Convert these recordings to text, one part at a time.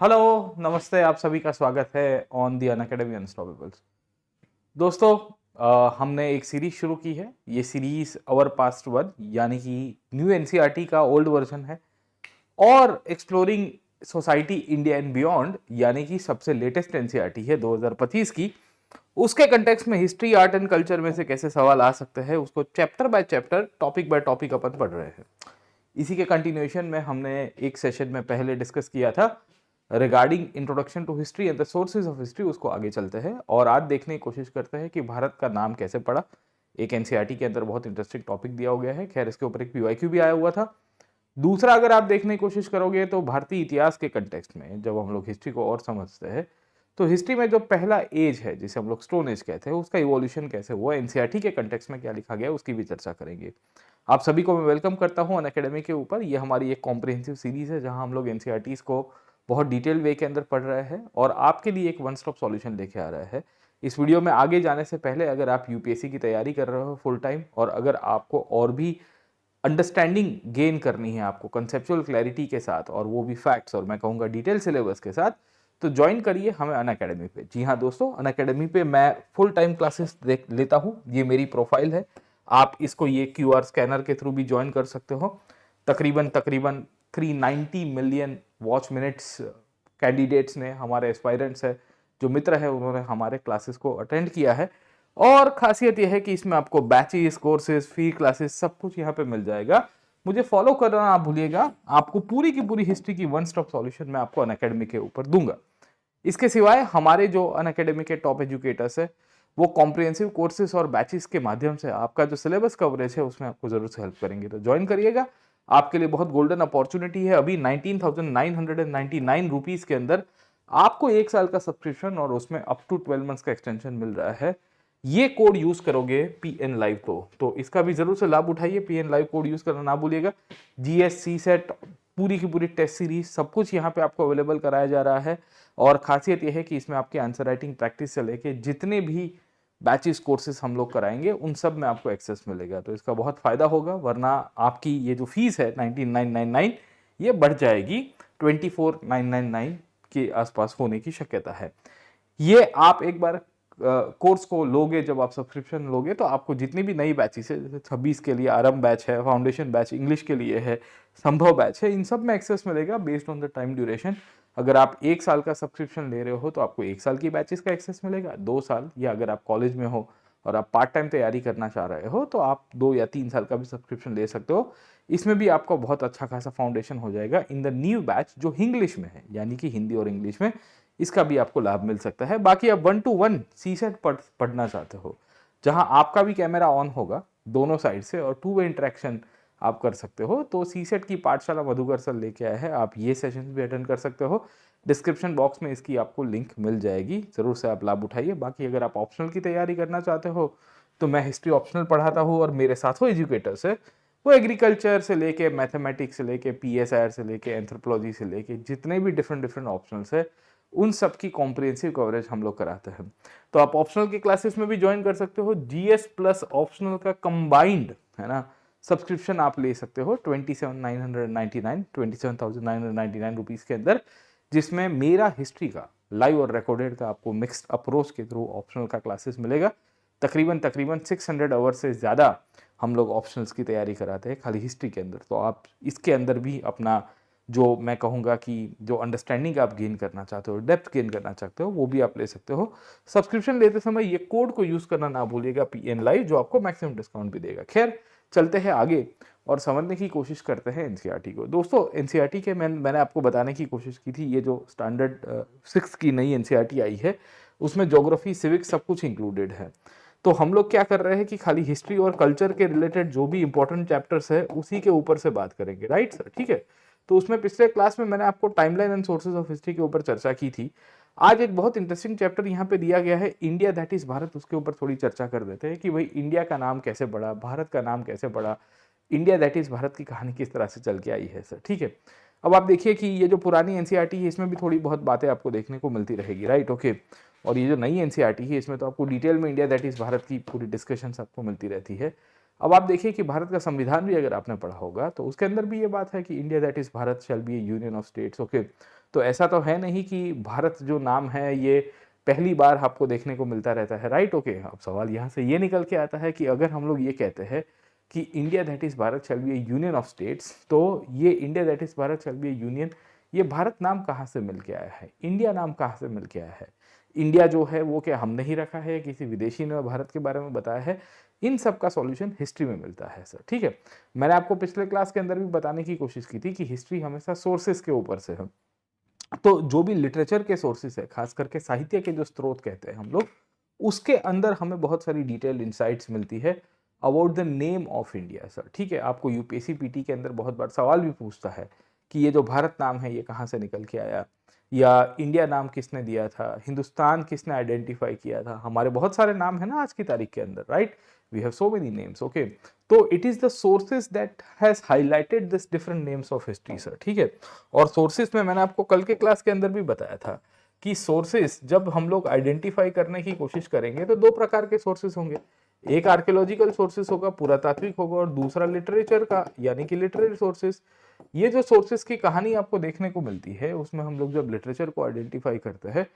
Hello, नमस्ते। आप सभी का स्वागत है ऑन दी अनअकैडमी अनस्टॉपेबल्स। दोस्तों, हमने एक सीरीज शुरू की है। ये सीरीज अवर पास्ट वन यानी कि न्यू एनसीईआरटी का ओल्ड वर्जन है, और exploring society India and beyond यानी कि सबसे लेटेस्ट एनसीईआरटी है 2025 की। उसके कंटेक्स्ट में हिस्ट्री, आर्ट एंड कल्चर में से कैसे सवाल आ सकते हैं उसको chapter by chapter, topic by topic अपन पढ़ रहे हैं। इसी के कंटिन्यूएशन में हमने एक सेशन में पहले डिस्कस किया था regarding introduction to history and the sources of history. उसको आगे चलते हैं और आज देखने की कोशिश करते हैं कि भारत का नाम कैसे पड़ा। एक एनसीईआरटी के अंदर बहुत इंटरेस्टिंग टॉपिक दिया हो गया है। खैर, इसके ऊपर एक पीवाईक्यू भी आया हुआ था। दूसरा, अगर आप देखने की कोशिश करोगे तो भारतीय इतिहास के कंटेक्स्ट में जब हम लोग हिस्ट्री को और समझते हैं तो हिस्ट्री में जो पहला एज है जिसे हम लोग स्टोन एज कहते हैं, उसका इवोल्यूशन कैसे हुआ, एनसीईआरटी के कंटेक्स्ट में क्या लिखा गया, उसकी भी चर्चा करेंगे। आप सभी को मैं वेलकम करता हूं अनअकैडमी के ऊपर। ये हमारी एक कॉम्प्रिहेंसिव सीरीज है जहां हम लोग एनसीईआरटीज को बहुत डिटेल वे के अंदर पढ़ रहे हैं और आपके लिए एक वन स्टॉप सॉल्यूशन लेके आ रहा है। इस वीडियो में आगे जाने से पहले, अगर आप यूपीएससी की तैयारी कर रहे हो फुल टाइम और अगर आपको और भी अंडरस्टैंडिंग गेन करनी है, आपको कंसेप्चुअल क्लैरिटी के साथ और वो भी फैक्ट्स और मैं कहूँगा डिटेल सिलेबस के साथ, तो ज्वाइन करिए हमें अनअकैडमी पे। जी हाँ दोस्तों, अनअकैडमी पे मैं फुल टाइम क्लासेस लेता हूँ। ये मेरी प्रोफाइल है। आप इसको ये क्यूआर स्कैनर के थ्रू भी ज्वाइन कर सकते हो। तकरीबन तकरीबन 390 मिलियन वॉच मिनट्स कैंडिडेट्स ने, हमारे एस्पायरेंट्स है जो मित्र है, उन्होंने हमारे क्लासेस को अटेंड किया है। और खासियत यह है कि इसमें आपको बैचेस, कोर्सेज, फ्री क्लासेस सब कुछ यहाँ पे मिल जाएगा। मुझे फॉलो करना आप भूलिएगा। आपको पूरी की पूरी हिस्ट्री की वन स्टॉप सॉल्यूशन मैं आपको अनअकैडमी के ऊपर दूंगा। इसके सिवाय हमारे जो अनअकैडमी के टॉप एजुकेटर्स है वो कॉम्प्रिहेंसिव कोर्सेज और बैचेस के माध्यम से आपका जो सिलेबस कवरेज है उसमें आपको जरूर से हेल्प करेंगे। तो ज्वाइन करिएगा, आपके लिए बहुत गोल्डन अपॉर्चुनिटी है। अभी 19,999 रुपीज के अंदर आपको एक साल का सब्सक्रिप्शन और उसमें अप टू 12 मंथ्स का एक्सटेंशन मिल रहा है। ये कोड यूज करोगे पीएन लाइव तो इसका भी जरूर से लाभ उठाइए। पीएन लाइव कोड यूज करना ना भूलिएगा। जीएससी सेट पूरी की पूरी टेस्ट सीरीज सब कुछ यहाँ पे आपको अवेलेबल कराया जा रहा है। और खासियत यह है कि इसमें आपके आंसर राइटिंग प्रैक्टिस से लेके जितने भी बैचेस कोर्सेज हम लोग कराएंगे उन सब में आपको एक्सेस मिलेगा। तो इसका बहुत फायदा होगा, वरना आपकी ये जो फीस है 19,999 ये बढ़ जाएगी 24,999 के आसपास होने की शक्यता है। ये आप एक बार कोर्स को लोगे, जब आप सब्सक्रिप्शन लोगे तो आपको जितनी भी नई बैचेस है, जैसे 26 के लिए आरंभ बैच है, फाउंडेशन बैच इंग्लिश के लिए है, संभव बैच है, इन सब में एक्सेस मिलेगा based on the time duration. अगर आप एक साल का सब्सक्रिप्शन ले रहे हो तो आपको एक साल की बैचेस का एक्सेस मिलेगा। 2 साल, या अगर आप कॉलेज में हो और आप पार्ट टाइम तैयारी करना चाह रहे हो तो आप 2 या 3 साल का भी सब्सक्रिप्शन ले सकते हो। इसमें भी आपका बहुत अच्छा खासा फाउंडेशन हो जाएगा इन द न्यू बैच जो इंग्लिश में है, यानी कि हिंदी और इंग्लिश में। इसका भी आपको लाभ मिल सकता है। बाकी आप 1-to-1 सीसेट पढ़ना चाहते हो, जहां आपका भी कैमरा ऑन होगा दोनों साइड से और टू वे इंटरेक्शन आप कर सकते हो, तो सीसेट की पाठशाला मधुकर सर लेके आए हैं। आप ये सेशन भी अटेंड कर सकते हो। डिस्क्रिप्शन बॉक्स में इसकी आपको लिंक मिल जाएगी, जरूर से आप लाभ उठाइए। बाकी अगर आप ऑप्शनल की तैयारी करना चाहते हो तो मैं हिस्ट्री ऑप्शनल पढ़ाता हूँ और मेरे साथ वो एजुकेटर्स है, वो एग्रीकल्चर से लेके मैथमेटिक्स से लेके पीएसआर से लेके एंथ्रोपोलॉजी से लेके जितने भी डिफरेंट डिफरेंट ऑप्शनल्स है उन सब की कॉम्प्रिहेंसिव कवरेज हम लोग कराते हैं। तो आप ऑप्शनल की क्लासेस में भी ज्वाइन कर सकते हो। जीएस प्लस ऑप्शनल का कंबाइंड है ना सब्सक्रिप्शन आप ले सकते हो 27,999 रुपीज के अंदर, जिसमें मेरा हिस्ट्री का लाइव और रिकॉर्डेड का आपको मिक्स्ड अप्रोच के थ्रू ऑप्शनल का क्लासेस मिलेगा। तकरीबन तकरीबन 600 आवर से ज़्यादा हम लोग ऑप्शनल्स की तैयारी कराते हैं खाली हिस्ट्री के अंदर। तो आप इसके अंदर भी अपना जो मैं कहूँगा कि जो अंडरस्टैंडिंग आप गेन करना चाहते हो, डेप्थ गेन करना चाहते हो, वो भी आप ले सकते हो। सब्सक्रिप्शन लेते समय ये कोड को यूज़ करना ना भूलिएगा, पीएन लाइव, जो आपको मैक्सिमम डिस्काउंट भी देगा। खैर, चलते हैं आगे और समझने की कोशिश करते हैं एनसीईआरटी को। दोस्तों, एनसीईआरटी के मैंने आपको बताने की कोशिश की थी, ये जो स्टैंडर्ड 6 की नई एनसीईआरटी आई है उसमें ज्योग्राफी, सिविक्स सब कुछ इंक्लूडेड है। तो हम लोग क्या कर रहे हैं कि खाली हिस्ट्री और कल्चर के रिलेटेड जो भी इंपॉर्टेंट चैप्टर्स है उसी के ऊपर से बात करेंगे, राइट सर? ठीक है। तो उसमें पिछले क्लास में मैंने आपको timeline and sources of history के ऊपर चर्चा की थी। आज एक बहुत इंटरेस्टिंग चैप्टर यहाँ पे दिया गया है, इंडिया दैट इज भारत। उसके ऊपर थोड़ी चर्चा कर देते हैं कि भाई इंडिया का नाम कैसे बढ़ा, भारत का नाम कैसे बढ़ा, इंडिया दैट इज भारत की कहानी किस तरह से चल के आई है सर। ठीक है। अब आप देखिए कि ये जो पुरानी एनसीईआरटी है इसमें भी थोड़ी बहुत बातें आपको देखने को मिलती रहेगी, राइट? ओके। और ये जो नई एनसीईआरटी है इसमें तो आपको डिटेल में इंडिया दैट इज भारत की पूरी डिस्कशन आपको मिलती रहती है। अब आप देखिए कि भारत का संविधान भी अगर आपने पढ़ा होगा तो उसके अंदर भी ये बात है कि India that is Bharat shall be a union of states. Okay, तो ऐसा तो है नहीं कि भारत जो नाम है ये पहली बार आपको देखने को मिलता रहता है, राइट। ओके, अब सवाल यहाँ से ये निकल के आता है कि अगर हम लोग ये कहते हैं कि India that is Bharat shall be a union of states, तो ये India that is Bharat shall be a union, ये भारत नाम कहाँ से मिल के आया है, इंडिया नाम कहाँ से मिल के आया है। इंडिया जो है वो क्या हमने ही रखा है, किसी विदेशी ने भारत के बारे में बताया है? इन सब का सॉल्यूशन हिस्ट्री में मिलता है सर, ठीक है। मैंने आपको पिछले क्लास के अंदर भी बताने की कोशिश की थी कि हिस्ट्री हमेशा सोर्सेस के ऊपर से है। तो जो भी लिटरेचर के सोर्सेस है, खास करके साहित्य के जो स्रोत कहते हैं हम लोग, उसके अंदर हमें बहुत सारी डिटेल इंसाइट्स मिलती है about the name of India sir, ठीक है। आपको यूपीएससी पीटी के अंदर बहुत बार सवाल भी पूछता है कि ये जो भारत नाम है ये कहाँ से निकल के आया, या इंडिया नाम किसने दिया था, हिंदुस्तान किसने आइडेंटिफाई किया था। हमारे बहुत सारे नाम है ना आज की तारीख के अंदर, right, we have so many names. Okay, तो it is the sources that has highlighted this different names of history sir, ठीक है। और सोर्सेज में मैंने आपको कल के क्लास के अंदर भी बताया था कि सोर्सेज जब हम लोग आइडेंटिफाई करने की कोशिश करेंगे तो दो प्रकार के सोर्सेज होंगे, एक आर्कियोलॉजिकल सोर्सेज होगा, पुरातात्विक होगा, और दूसरा लिटरेचर का यानी कि लिटरेरी सोर्सेज। ये जो सोर्सेज की कहानी आपको देखने को मिलती है उसमें हम लोग जब लिटरेचर को आइडेंटिफाई करते हैं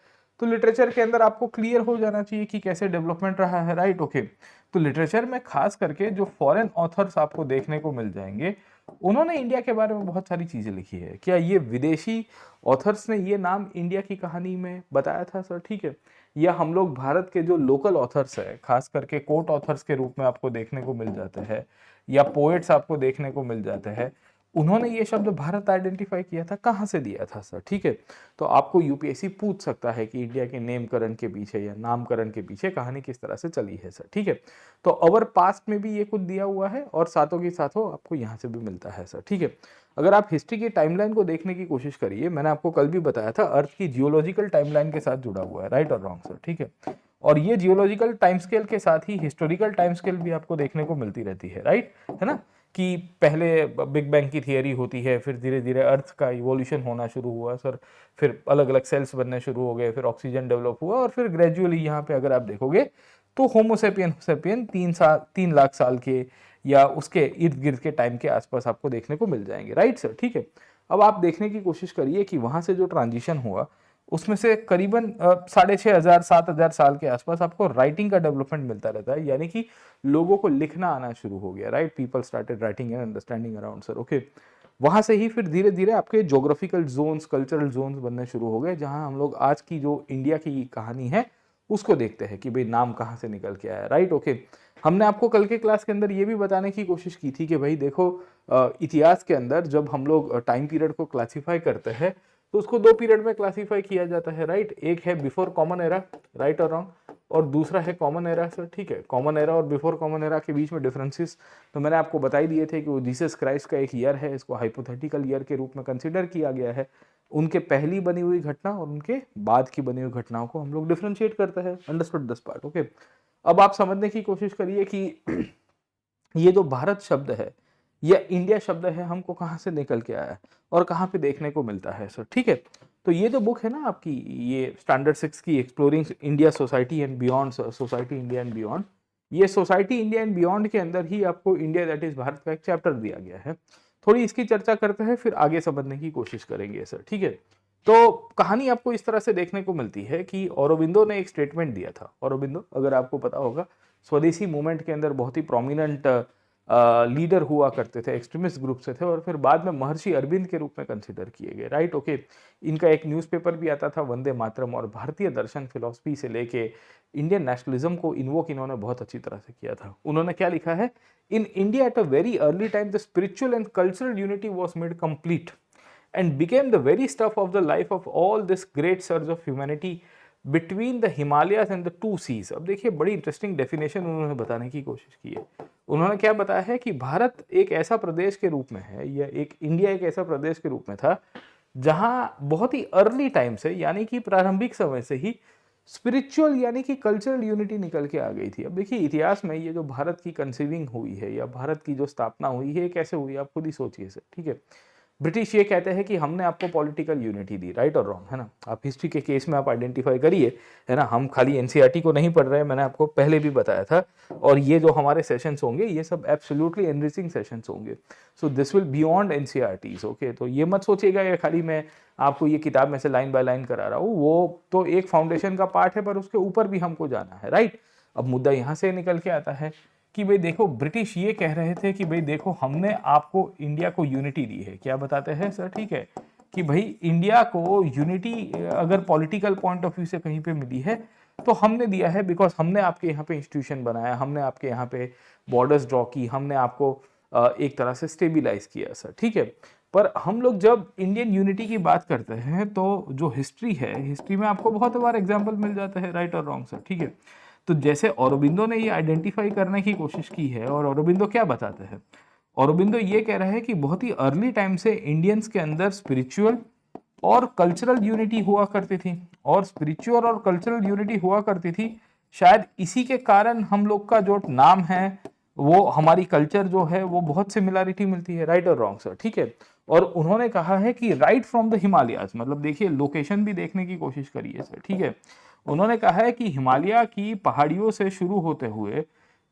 तो लिटरेचर के अंदर आपको क्लियर हो जाना चाहिए कि कैसे डेवलपमेंट रहा है, राइट। ओके, तो लिटरेचर में खास करके जो फॉरेन ऑथर्स आपको देखने को मिल जाएंगे, उन्होंने इंडिया के बारे में बहुत सारी चीजें लिखी है। क्या ये विदेशी ऑथर्स ने ये नाम इंडिया की कहानी में बताया था सर, ठीक है, या हम लोग भारत के जो लोकल ऑथर्स है, खास करके कोर्ट ऑथर्स के रूप में आपको देखने को मिल जाते हैं, या पोएट्स आपको देखने को मिल जाते हैं, उन्होंने ये शब्द भारत आइडेंटिफाई किया था, कहाँ से दिया था सर, ठीक है। तो आपको यूपीएससी पूछ सकता है कि इंडिया के नेमकरण के पीछे या नामकरण के पीछे कहानी किस तरह से चली है सर, ठीक है। तो अवर पास्ट में भी ये कुछ दिया हुआ है और साथों के साथों आपको यहाँ से भी मिलता है सर, ठीक है। अगर आप हिस्ट्री की टाइमलाइन को देखने की कोशिश करिए, मैंने आपको कल भी बताया था अर्थ की जियोलॉजिकल टाइमलाइन के साथ जुड़ा हुआ है, राइट और रॉन्ग सर, ठीक है। और ये जियोलॉजिकल टाइम स्केल के साथ ही हिस्टोरिकल टाइम स्केल भी आपको देखने को मिलती रहती है, राइट, है ना, कि पहले बिग बैंग की थियरी होती है, फिर धीरे धीरे अर्थ का इवोल्यूशन होना शुरू हुआ सर, फिर अलग अलग सेल्स बनने शुरू हो गए, फिर ऑक्सीजन डेवलप हुआ, और फिर ग्रेजुअली यहाँ पे अगर आप देखोगे तो होमोसेपियन 3 लाख साल के या उसके इर्द गिर्द के टाइम के आसपास आपको देखने को मिल जाएंगे, राइट सर, ठीक है। अब आप देखने की कोशिश करिए कि वहां से जो ट्रांजिशन हुआ उसमें से करीबन 6,500 7,000 साल के आसपास आपको राइटिंग का डेवलपमेंट मिलता रहता है, यानी कि लोगों को लिखना आना शुरू हो गया, right, people started writing and understanding around sir. Okay, वहां से ही फिर धीरे धीरे आपके ज्योग्राफिकल जोन्स, कल्चरल जोन्स बनने शुरू हो गए, जहां हम लोग आज की जो इंडिया की कहानी है उसको देखते हैं कि भाई नाम कहाँ से निकल के आया, राइट। ओके, हमने आपको कल के क्लास के अंदर ये भी बताने की कोशिश की थी कि भाई देखो, इतिहास के अंदर जब हम लोग टाइम पीरियड को क्लासिफाई करते हैं तो उसको दो पीरियड में क्लासिफाई किया जाता है, राइट। एक है बिफोर कॉमन एरा, राइट और रॉन्ग, और दूसरा है कॉमन एरा सर, ठीक है। कॉमन एरा और बिफोर कॉमन एरा के बीच में डिफरेंसेस तो मैंने आपको बता ही दिए थे कि वो जीसस क्राइस्ट का एक ईयर है, इसको हाइपोथेटिकल ईयर के रूप में कंसिडर किया गया है। उनके पहली बनी हुई घटना और उनके बाद की बनी हुई घटनाओं को हम लोग डिफरेंशिएट करते हैं, अंडरस्टूड दिस पार्ट। ओके, अब आप समझने की कोशिश करिए कि ये जो भारत शब्द है या इंडिया शब्द है हमको कहाँ से निकल के आया है और कहाँ पे देखने को मिलता है सर, ठीक है। तो ये जो बुक है ना आपकी, ये स्टैंडर्ड 6 की exploring India society and beyond, society India and beyond, ये सोसाइटी इंडिया एंड बियॉन्ड के अंदर ही आपको इंडिया दैट इज भारत का एक चैप्टर दिया गया है। थोड़ी इसकी चर्चा करते हैं फिर आगे समझने की कोशिश करेंगे सर, ठीक है। तो कहानी आपको इस तरह से देखने को मिलती है कि औरोबिंदो ने एक स्टेटमेंट दिया था। औरोबिंदो, अगर आपको पता होगा, स्वदेशी मूवमेंट के अंदर बहुत ही प्रोमिनेंट लीडर हुआ करते थे, एक्सट्रीमिस्ट ग्रुप से थे, और फिर बाद में महर्षि अरविंद के रूप में कंसिडर किए गए, राइट। ओके, इनका एक न्यूज़पेपर भी आता था वंदे मातरम, और भारतीय दर्शन फिलॉसफी से लेके इंडियन नेशनलिज्म को इन्वोक इन्होंने बहुत अच्छी तरह से किया था। उन्होंने क्या लिखा है, in India at a very early time the spiritual and cultural unity was made complete and became the very stuff of the life of all this great surge of humanity between the Himalayas and the two seas। अब देखिए बड़ी interesting definition उन्होंने बताने की कोशिश की है। उन्होंने क्या बताया है कि भारत एक ऐसा प्रदेश के रूप में है, या एक इंडिया एक ऐसा प्रदेश के रूप में था जहां बहुत ही अर्ली टाइम से, यानी कि प्रारंभिक समय से ही स्पिरिचुअल यानी कि कल्चरल यूनिटी निकल के आ गई थी। अब देखिए इतिहास में ये जो भारत की कंसीविंग हुई है या भारत की जो स्थापना हुई है कैसे हुई, आप खुद ही सोचिए सर, ठीक है। ब्रिटिश ये कहते हैं कि हमने आपको पॉलिटिकल यूनिटी दी, राइट और रॉन्ग, है ना। आप हिस्ट्री के केस में आप आइडेंटिफाई करिए, है ना। हम खाली एनसीईआरटी को नहीं पढ़ रहे हैं, मैंने आपको पहले भी बताया था। और ये जो हमारे सेशंस होंगे ये सब एब्सोल्युटली एनरिचिंग सेशंस होंगे। So this will beyond NCERTs, okay. तो ये मत सोचिएगा ये खाली मैं आपको ये किताब में से लाइन बाय लाइन करा रहा हूँ, वो तो एक फाउंडेशन का पार्ट है, पर उसके ऊपर भी हमको जाना है, राइट। अब मुद्दा यहाँ से निकल के आता है कि भाई देखो, ब्रिटिश ये कह रहे थे कि भाई देखो, हमने आपको इंडिया को यूनिटी दी है। क्या बताते हैं सर, ठीक है, कि भाई इंडिया को यूनिटी अगर पॉलिटिकल पॉइंट ऑफ व्यू से कहीं पे मिली है तो हमने दिया है, बिकॉज हमने आपके यहाँ पे इंस्टीट्यूशन बनाया, हमने आपके यहाँ पे बॉर्डर्स ड्रॉ की, हमने आपको एक तरह से स्टेबिलाईज किया सर, ठीक है। पर हम लोग जब इंडियन यूनिटी की बात करते हैं तो जो हिस्ट्री है, हिस्ट्री में आपको बहुत बार एग्जाम्पल मिल जाते हैं, राइट और रॉन्ग सर, ठीक है। तो जैसे औरोबिंदो ने ये आइडेंटिफाई करने की कोशिश की है, और औरोबिंदो क्या बताते हैं, औरोबिंदो ये कह रहा है कि बहुत ही अर्ली टाइम से इंडियंस के अंदर स्पिरिचुअल और कल्चरल यूनिटी हुआ करती थी, और स्पिरिचुअल और कल्चरल यूनिटी हुआ करती थी। शायद इसी के कारण हम लोग का जो नाम है, वो हमारी कल्चर जो है वो बहुत सिमिलरिटी मिलती है, राइट और रॉन्ग सर, ठीक है। और उन्होंने कहा है कि राइट फ्रॉम द हिमालयाज, मतलब देखिए लोकेशन भी देखने की कोशिश करिए सर, ठीक है। उन्होंने कहा है कि हिमालय की पहाड़ियों से शुरू होते हुए,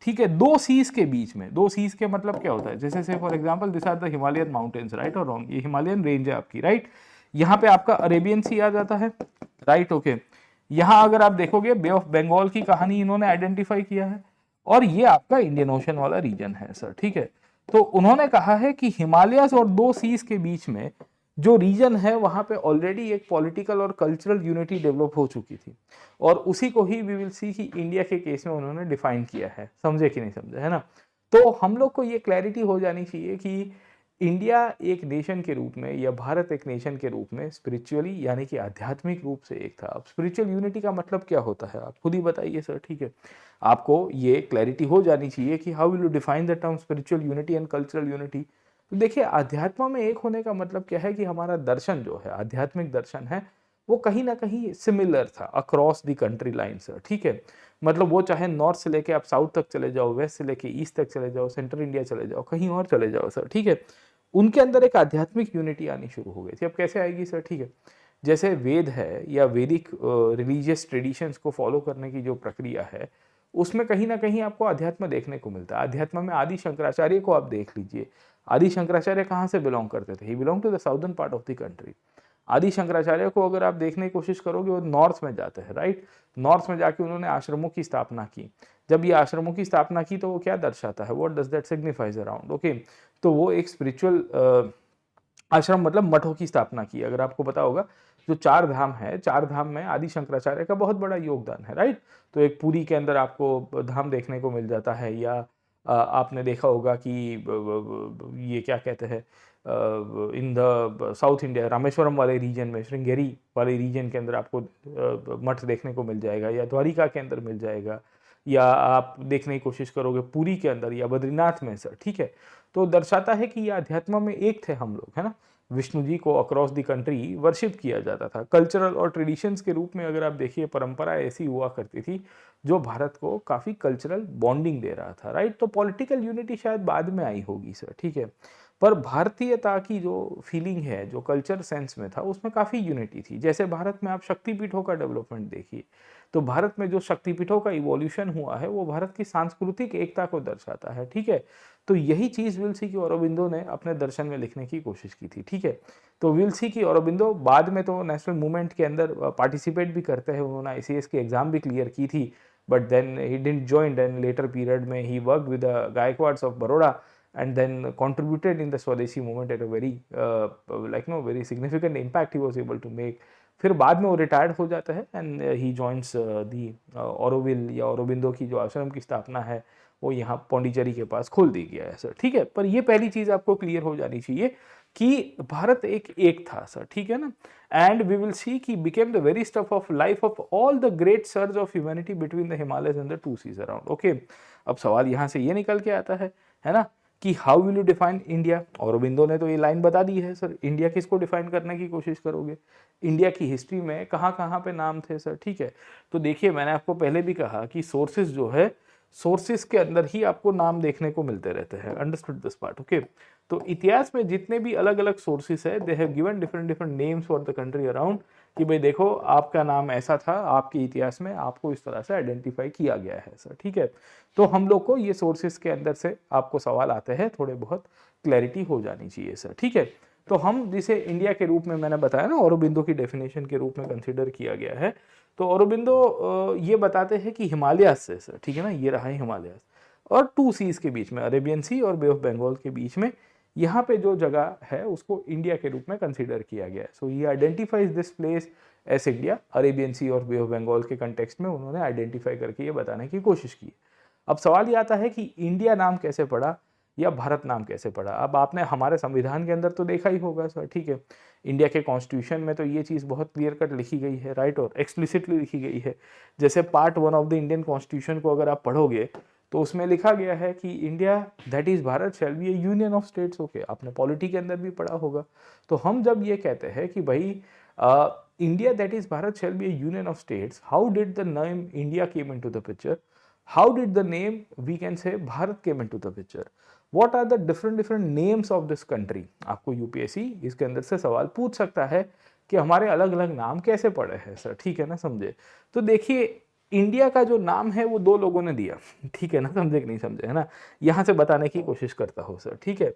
ठीक है, दो सीज के बीच में, दो सीज के मतलब क्या होता है, जैसे से for example this are the Himalayan mountains, right और रॉन्ग, ये हिमालयन रेंज है आपकी, राइट। यहाँ पे आपका अरेबियन सी आ जाता है, राइट, ओके। यहाँ अगर आप देखोगे बे ऑफ बंगाल की कहानी इन्होंने आइडेंटिफाई किया है, और ये आपका इंडियन ओशन वाला रीजन है सर, ठीक है। तो उन्होंने कहा है कि हिमालयस और दो सीज के बीच में जो रीजन है वहां पे ऑलरेडी एक पॉलिटिकल और कल्चरल यूनिटी डेवलप हो चुकी थी, और उसी को ही वी विल सी कि इंडिया के केस में उन्होंने डिफाइन किया है, समझे कि नहीं समझे, है ना। तो हम लोग को ये क्लैरिटी हो जानी चाहिए कि इंडिया एक नेशन के रूप में, या भारत एक नेशन के रूप में स्पिरिचुअली यानी कि आध्यात्मिक रूप से एक था। अब स्पिरिचुअल यूनिटी का मतलब क्या होता है आप खुद ही बताइए सर, ठीक है। आपको ये क्लैरिटी हो जानी चाहिए कि how will you define the term spiritual unity and cultural unity. तो देखिए, आध्यात्म में एक होने का मतलब क्या है कि हमारा दर्शन जो है, आध्यात्मिक दर्शन है, वो कहीं ना कहीं सिमिलर था across the country line sir, ठीक है। मतलब वो चाहे नॉर्थ से लेके आप साउथ तक चले जाओ, वेस्ट से लेके ईस्ट तक चले जाओ, सेंट्रल इंडिया चले जाओ, कहीं और चले जाओ सर, ठीक है। उनके अंदर एक आध्यात्मिक यूनिटी आनी शुरू हो गई थी। अब कैसे आएगी सर, ठीक है। जैसे वेद है या वैदिक रिलीजियस ट्रेडिशंस को फॉलो करने की जो प्रक्रिया है, उसमें कहीं ना कहीं आपको अध्यात्म देखने को मिलता है। अध्यात्म में आदि शंकराचार्य को आप देख लीजिए। आदि शंकराचार्य कहाँ से बिलोंग करते थे, he belong to the southern part of the country. Adi Shankaracharya को अगर आप देखने की कोशिश करोगे, वो नॉर्थ में जाते हैं, राइट। नॉर्थ में जाके उन्होंने आश्रमों की स्थापना की। जब ये आश्रमों की स्थापना की तो वो क्या दर्शाता है, what does that signifies around, okay. तो वो एक स्पिरिचुअल आश्रम मतलब मठों की स्थापना की। अगर आपको पता होगा, जो चार धाम है, चार धाम में आदि शंकराचार्य का बहुत बड़ा योगदान है, राइट। तो एक पुरी के अंदर आपको धाम देखने को मिल जाता है, या आपने देखा होगा कि ये क्या कहते हैं, in the south India Rameswaram वाले रीजन में, श्रृंगेरी वाले रीजन के अंदर आपको मठ देखने को मिल जाएगा, या द्वारिका के अंदर मिल जाएगा, या आप देखने की कोशिश करोगे पुरी के अंदर या बद्रीनाथ में सर, ठीक है। तो दर्शाता है कि ये अध्यात्म में एक थे हम लोग, है ना। विष्णु जी को अक्रॉस द कंट्री वर्शिप किया जाता था। कल्चरल और ट्रेडिशंस के रूप में अगर आप देखिए, परंपरा ऐसी हुआ करती थी जो भारत को काफ़ी कल्चरल बॉन्डिंग दे रहा था, राइट। तो पॉलिटिकल यूनिटी शायद बाद में आई होगी सर, ठीक है। पर भारतीयता की जो फीलिंग है, जो कल्चर सेंस में था, उसमें काफ़ी यूनिटी थी। जैसे भारत में आप शक्तिपीठों का डेवलपमेंट देखिए, तो भारत में जो शक्तिपीठों का इवोल्यूशन हुआ है वो भारत की सांस्कृतिक एकता को दर्शाता है, ठीक है। तो यही चीज़ विल सी की औरोबिंदो ने अपने दर्शन में लिखने की कोशिश की थी, ठीक है। तो विल सी की औरोबिंदो बाद में तो नेशनल मूवमेंट के अंदर पार्टिसिपेट भी करते हैं, उन्होंने आईसीएस की एग्जाम भी क्लियर की थी, but then he didn't join. Then later period में he work with the Gaekwads of Baroda and then contributed in the Swadeshi movement at a very very significant impact he was able to make. फिर बाद में वो retired हो जाता है and he joins दी औरोविल या औरोबिंदो की जो आश्रम की स्थापना है वो यहाँ पौंडीचेरी के पास खोल दी गया है सर, ठीक है। पर ये पहली चीज आपको क्लियर हो जानी चाहिए कि भारत एक था सर, ठीक है ना। एंड वी विल सी कि became the very stuff of life of all the great surge of humanity between the Himalayas and the two seas around, okay. अब सवाल यहाँ से ये निकल के आता है ना, कि how will you define India. Aurobindo ने तो ये लाइन बता दी है सर, इंडिया किसको डिफाइन करने की कोशिश करोगे, इंडिया की हिस्ट्री में कहाँ कहाँ पे नाम थे सर, ठीक है। तो देखिए, मैंने आपको पहले भी कहा कि सोर्सेज जो है, सोर्सेज के अंदर ही आपको नाम देखने को मिलते रहते हैं, अंडरस्टूड दिस पार्ट, ओके। तो इतिहास में जितने भी अलग अलग सोर्सेस है, they have given different different names for the country around, कि भाई देखो आपका नाम ऐसा था, आपके इतिहास में आपको इस तरह से आइडेंटिफाई किया गया है सर, ठीक है। तो हम लोग को ये सोर्सेस के अंदर से आपको सवाल आते हैं, थोड़े बहुत क्लैरिटी हो जानी चाहिए सर, ठीक है। तो हम जिसे इंडिया के रूप में मैंने बताया ना, औरोबिंदो की डेफिनेशन के रूप में कंसिडर किया गया है। तो औरोबिंदो ये बताते हैं कि हिमालय से सर, ठीक है ना, ये रहा है हिमालय और 2 सीज के बीच में, अरेबियन सी और बे ऑफ बंगाल के बीच में, यहाँ पे जो जगह है उसको इंडिया के रूप में कंसीडर किया गया है। सो ये identifies this place as India, Arabian sea और बे ऑफ बंगाल के कंटेक्स्ट में उन्होंने आइडेंटिफाई करके ये बताने की कोशिश की। अब सवाल ये आता है कि इंडिया नाम कैसे पड़ा या भारत नाम कैसे पड़ा। अब आपने हमारे संविधान के अंदर तो देखा ही होगा सर, ठीक है, इंडिया के कॉन्स्टिट्यूशन में तो ये चीज़ बहुत क्लियर कट लिखी गई है, राइट, और एक्सप्लिसिटली लिखी गई है। जैसे part 1 of the Indian constitution को अगर आप पढ़ोगे तो उसमें लिखा गया है कि India that is Bharat shall be a union of states. Okay, आपने पॉलिटी के अंदर भी पढ़ा होगा। तो हम जब ये कहते हैं कि भाई India that is Bharat shall be a union of states, how did the name India came into the picture, how did the name we can say Bharat came into the picture, what are the different different names of this country. आपको UPSC इसके अंदर से सवाल पूछ सकता है कि हमारे अलग अलग नाम कैसे पड़े हैं सर, ठीक है ना, समझे। तो देखिए इंडिया का जो नाम है वो 2 लोगों ने दिया, ठीक है ना, समझे कि नहीं समझे, है ना, यहां से बताने की कोशिश करता हूं सर, ठीक है।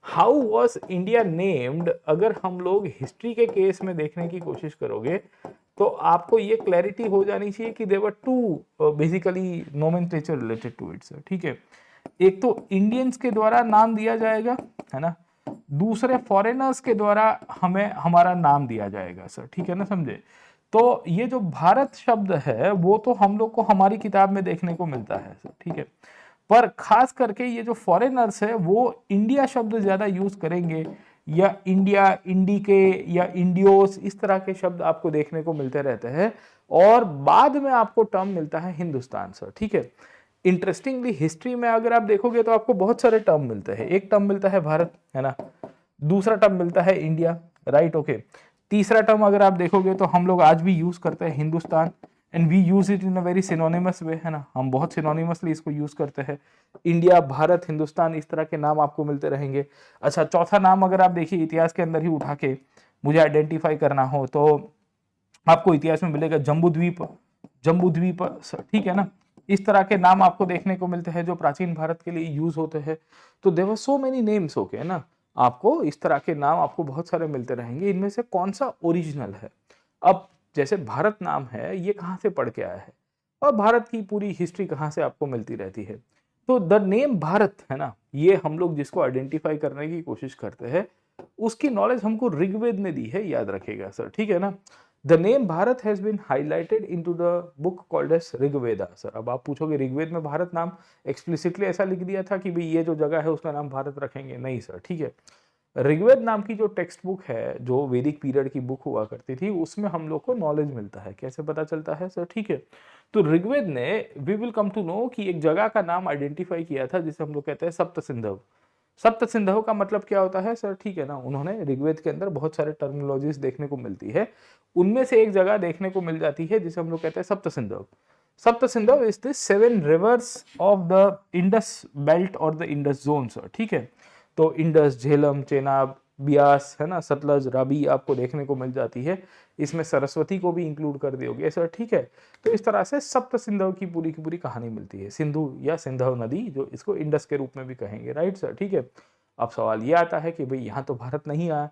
हाउ वॉज इंडिया नेम्ड, अगर हम लोग हिस्ट्री के केस में देखने की कोशिश करोगे तो आपको ये क्लैरिटी हो जानी चाहिए कि there're 2 basically nomenclature related to it sir, ठीक है। एक तो इंडियंस के द्वारा नाम दिया जाएगा, है ना, दूसरे फॉरेनर्स के द्वारा हमें हमारा नाम दिया जाएगा सर, ठीक है ना, समझे। तो ये जो भारत शब्द है वो तो हम लोग को हमारी किताब में देखने को मिलता है सर, ठीक है, पर खास करके ये जो फॉरेनर्स है वो इंडिया शब्द ज्यादा यूज करेंगे, या इंडिया, इंडिके या इंडियोस, इस तरह के शब्द आपको देखने को मिलते रहते हैं। और बाद में आपको टर्म मिलता है हिंदुस्तान सर, ठीक है। इंटरेस्टिंगली हिस्ट्री में अगर आप देखोगे तो आपको बहुत सारे टर्म मिलते हैं। एक टर्म मिलता है भारत, है ना, दूसरा टर्म मिलता है इंडिया, राइट, ओके। तीसरा टर्म अगर आप देखोगे तो हम लोग आज भी यूज करते हैं Hindustan, and we use it in a very synonymous way, है ना, हम बहुत सिनोनिमसली इसको यूज करते हैं। इंडिया, भारत, हिंदुस्तान, इस तरह के नाम आपको मिलते रहेंगे। अच्छा, चौथा नाम अगर आप देखिए इतिहास के अंदर ही उठा के मुझे आइडेंटिफाई करना हो तो आपको इतिहास में मिलेगा जम्बूद्वीप, जम्बूद्वीप, ठीक है ना, इस तरह के नाम आपको देखने को मिलते हैं जो प्राचीन भारत के लिए यूज होते हैं। तो there were so many names, okay ना, आपको इस तरह के नाम आपको बहुत सारे मिलते रहेंगे। इनमें से कौन सा ओरिजिनल है। अब जैसे भारत नाम है, ये कहाँ से पढ़ के आया है और भारत की पूरी हिस्ट्री कहाँ से आपको मिलती रहती है। तो द नेम भारत, है ना, ये हम लोग जिसको आइडेंटिफाई करने की कोशिश करते हैं उसकी नॉलेज हमको ऋग्वेद ने दी है, याद रखेगा सर, ठीक है ना। The name Bharat has been highlighted into the book called as Rigveda sir. अब आप पूछोगे ऋग्वेद में भारत नाम एक्सप्लिसिटली ऐसा लिख दिया था कि भाई ये जो जगह है उसका नाम भारत रखेंगे, नहीं सर, ठीक है। ऋग्वेद नाम की जो टेक्स्ट बुक है, जो वैदिक पीरियड की बुक हुआ करती थी, उसमें हम लोग को नॉलेज मिलता है। कैसे पता चलता है सर, ठीक है। तो ऋग्वेद ने, we will come to know, कि एक जगह का नाम आइडेंटिफाई किया था जिसे हम लोग कहते हैं सप्त सिंधव। सप्त सिंधव का मतलब क्या होता है सर, ठीक है ना, उन्होंने ऋग्वेद के अंदर बहुत सारे टर्मिनोलॉजीज देखने को मिलती है, उनमें से एक जगह देखने को मिल जाती है जिसे हम लोग कहते हैं Sapta Sindhava. Sapta Sindhava is the 7 rivers of the Indus belt और द इंडस जोन सर, ठीक है। तो इंडस, झेलम, चेनाब, बियास, है ना, सतलज, राबी आपको देखने को मिल जाती है। इसमें सरस्वती को भी इंक्लूड कर दियोगे सर, ठीक है। तो इस तरह से सप्त सिंधव की पूरी कहानी मिलती है। सिंधु या सिंधव नदी, जो इसको इंडस के रूप में भी कहेंगे, राइट सर, ठीक है। अब सवाल ये आता है कि भाई यहाँ तो भारत नहीं आया,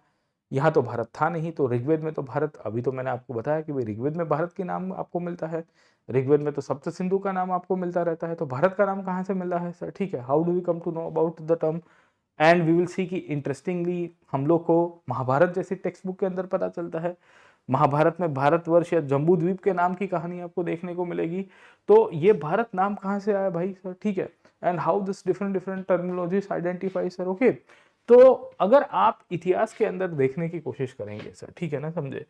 यहाँ तो भारत था नहीं, तो ऋग्वेद में तो भारत, अभी तो मैंने आपको बताया कि भाई ऋग्वेद में भारत के नाम आपको मिलता है, ऋग्वेद में तो सप्त सिंधु का नाम आपको मिलता रहता है, तो भारत का नाम कहाँ से मिल रहा है सर, ठीक है। How do we come to know about the term, and we will see कि इंटरेस्टिंगली हम लोग को महाभारत जैसी टेक्स्ट बुक के अंदर पता चलता है। महाभारत में भारतवर्ष या जम्बू द्वीप के नाम की कहानी आपको देखने को मिलेगी। तो ये भारत नाम कहाँ से आया भाई सर, ठीक है, and how this different different terminologies identify sir, okay. तो अगर आप इतिहास के अंदर देखने की कोशिश करेंगे सर, ठीक है ना, समझे,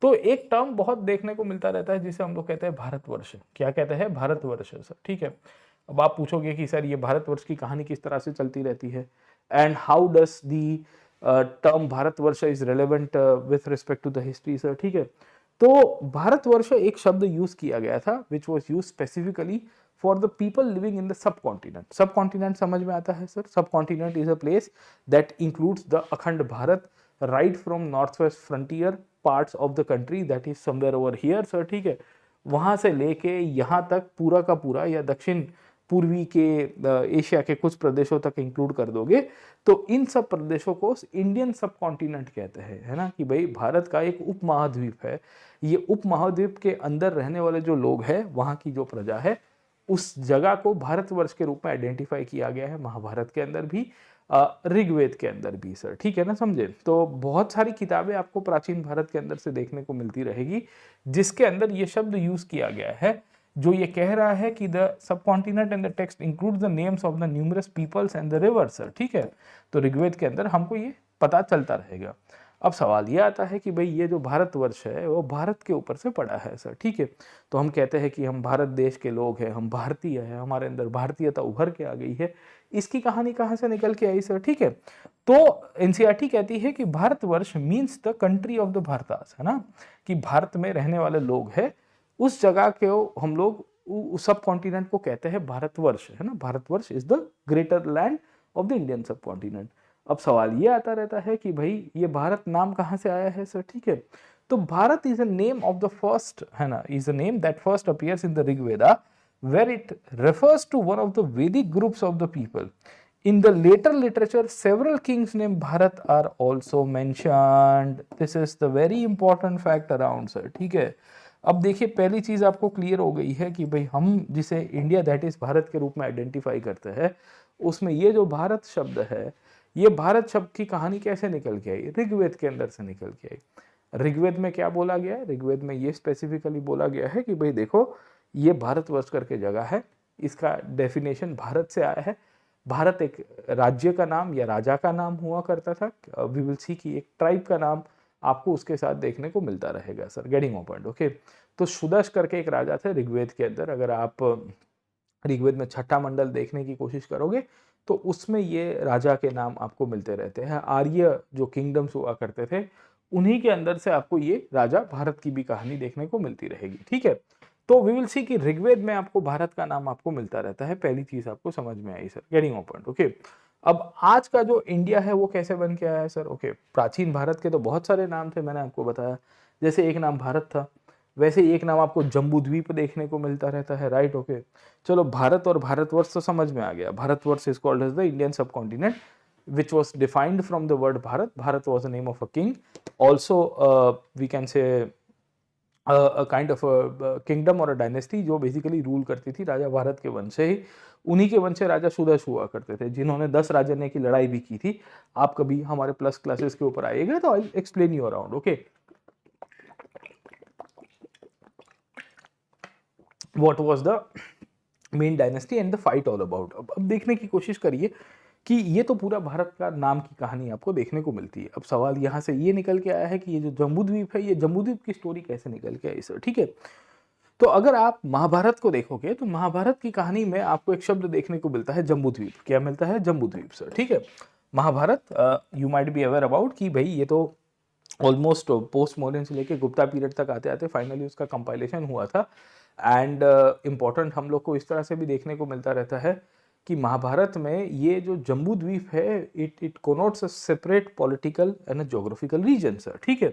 तो एक टर्म बहुत देखने को मिलता रहता है जिसे हम लोग कहते हैं भारतवर्ष। क्या कहते हैं, भारतवर्ष सर, ठीक है। अब आप पूछोगे कि सर ये भारतवर्ष की कहानी किस तरह से चलती रहती है, and how does the term Bharatvarsh is relevant with respect to the history sir, ठीक है। तो भारतवर्ष एक शब्द यूज किया गया था which was used specifically for the people living in the subcontinent. Subcontinent समझ में आता है sir? Subcontinent is a place that includes the Akhand Bharat, right from north west frontier parts of the country that is somewhere over here sir, ठीक है, वहां से लेके यहाँ तक पूरा का पूरा, या दक्षिण पूर्वी के एशिया के कुछ प्रदेशों तक इंक्लूड कर दोगे तो इन सब प्रदेशों को इंडियन सब कॉन्टिनेंट कहते हैं, है ना, कि भाई भारत का एक उप महाद्वीप है। ये उप महाद्वीप के अंदर रहने वाले जो लोग हैं, वहाँ की जो प्रजा है, उस जगह को भारतवर्ष के रूप में आइडेंटिफाई किया गया है महाभारत के अंदर भी, ऋग्वेद के अंदर भी सर, ठीक है ना, समझे? तो बहुत सारी किताबें आपको प्राचीन भारत के अंदर से देखने को मिलती रहेगी जिसके अंदर ये शब्द यूज किया गया है, जो ये कह रहा है कि the subcontinent and the text include the names of the numerous peoples and the rivers sir, ठीक है। तो ऋग्वेद के अंदर हमको ये पता चलता रहेगा। अब सवाल ये आता है कि भाई ये जो भारतवर्ष है वो भारत के ऊपर से पड़ा है सर, ठीक है। तो हम कहते हैं कि हम भारत देश के लोग हैं, हम भारतीय हैं, हमारे अंदर भारतीयता उभर के आ गई है। इसकी कहानी कहाँ से निकल के आई सर, ठीक है। तो एनसीईआरटी कहती है कि Bharatvarsh means the country of the Bharatas, है ना, कि भारत में रहने वाले लोग हैं, उस जगह के हम लोग उस सब कॉन्टिनेंट को कहते हैं भारतवर्ष, है ना। Bharatvarsh is the greater land of the Indian सब कॉन्टिनेंट। अब सवाल ये आता रहता है कि भाई ये भारत नाम कहाँ से आया है सर, ठीक है। तो Bharat is a name of the first, है ना, is a name that first appears in the Rigveda where it refers to one of the Vedic groups of the people. In the later literature, several kings named Bharat are also mentioned. This is the very important fact around sir, ठीक है। अब देखिए पहली चीज आपको clear हो गई है कि भाई हम जिसे इंडिया दैट इज भारत के रूप में आइडेंटिफाई करते हैं, उसमें ये जो भारत शब्द है, ये भारत शब्द की कहानी कैसे निकल के आई? ऋग्वेद के अंदर से निकल के आई। ऋग्वेद में क्या बोला गया है? ऋग्वेद में ये स्पेसिफिकली बोला गया है कि भाई देखो ये भारतवर्ष करके जगह है, इसका डेफिनेशन भारत से आया है। भारत एक राज्य का नाम या राजा का नाम हुआ करता था। वी विल सी कि एक ट्राइब का नाम आपको उसके साथ देखने को मिलता रहेगा sir, getting my point, okay. तो सुदर्श करके एक राजा थे ऋग्वेद के अंदर। अगर आप ऋग्वेद में छठा मंडल देखने की कोशिश करोगे तो उसमें ये राजा के नाम आपको मिलते रहते हैं। आर्य जो किंगडम्स हुआ करते थे, उन्हीं के अंदर से आपको ये राजा भारत की भी कहानी देखने को मिलती रहेगी, ठीक है। तो वी विल सी कि ऋग्वेद में आपको भारत का नाम आपको मिलता रहता है। पहली चीज आपको समझ में आई sir, getting my point, okay. अब आज का जो इंडिया है वो कैसे बन के आया है सर, ओके। प्राचीन भारत के तो बहुत सारे नाम थे, मैंने आपको बताया। जैसे एक नाम भारत था, वैसे एक नाम आपको जम्बू द्वीप देखने को मिलता रहता है, राइट, ओके। चलो भारत और भारतवर्ष तो समझ में आ गया। Bharatvarsh is called as the Indian subcontinent which was defined from the word Bharat. Bharat was the name of a king. Also, we can say a kind of a kingdom or a dynasty जो basically rule करती थी राजा भारत के वंश से ही। उन्हीं के वंश से राजा सुदर्श हुआ करते थे, जिन्होंने 10 राजन्य की लड़ाई भी की थी। आप कभी हमारे प्लस क्लासेस के ऊपर आइएगा तो I explain you around, okay. What was the main dynasty and the fight all about? अब देखने की कोशिश करिए कि ये तो पूरा भारत का नाम की कहानी आपको देखने को मिलती है। अब सवाल यहाँ से ये निकल के आया है कि ये जो जम्बूद्वीप है, ये जम्बूद्वीप की स्टोरी कैसे निकल के आई सर, ठीक है। तो अगर आप महाभारत को देखोगे तो महाभारत की कहानी में आपको एक शब्द देखने को मिलता है जम्बूद्वीप। क्या मिलता है? जम्बूद्वीप सर, ठीक है। Mahabharata you might be aware about कि भाई ये तो ऑलमोस्ट पोस्ट मॉडर्न से लेके गुप्ता पीरियड तक आते आते फाइनली उसका कंपाइलेशन हुआ था। एंड इम्पॉर्टेंट हम लोग को इस तरह से भी देखने को मिलता रहता है कि महाभारत में ये जो जम्बूद्वीप है, it connotes a separate political and geographical region sir, ठीक है।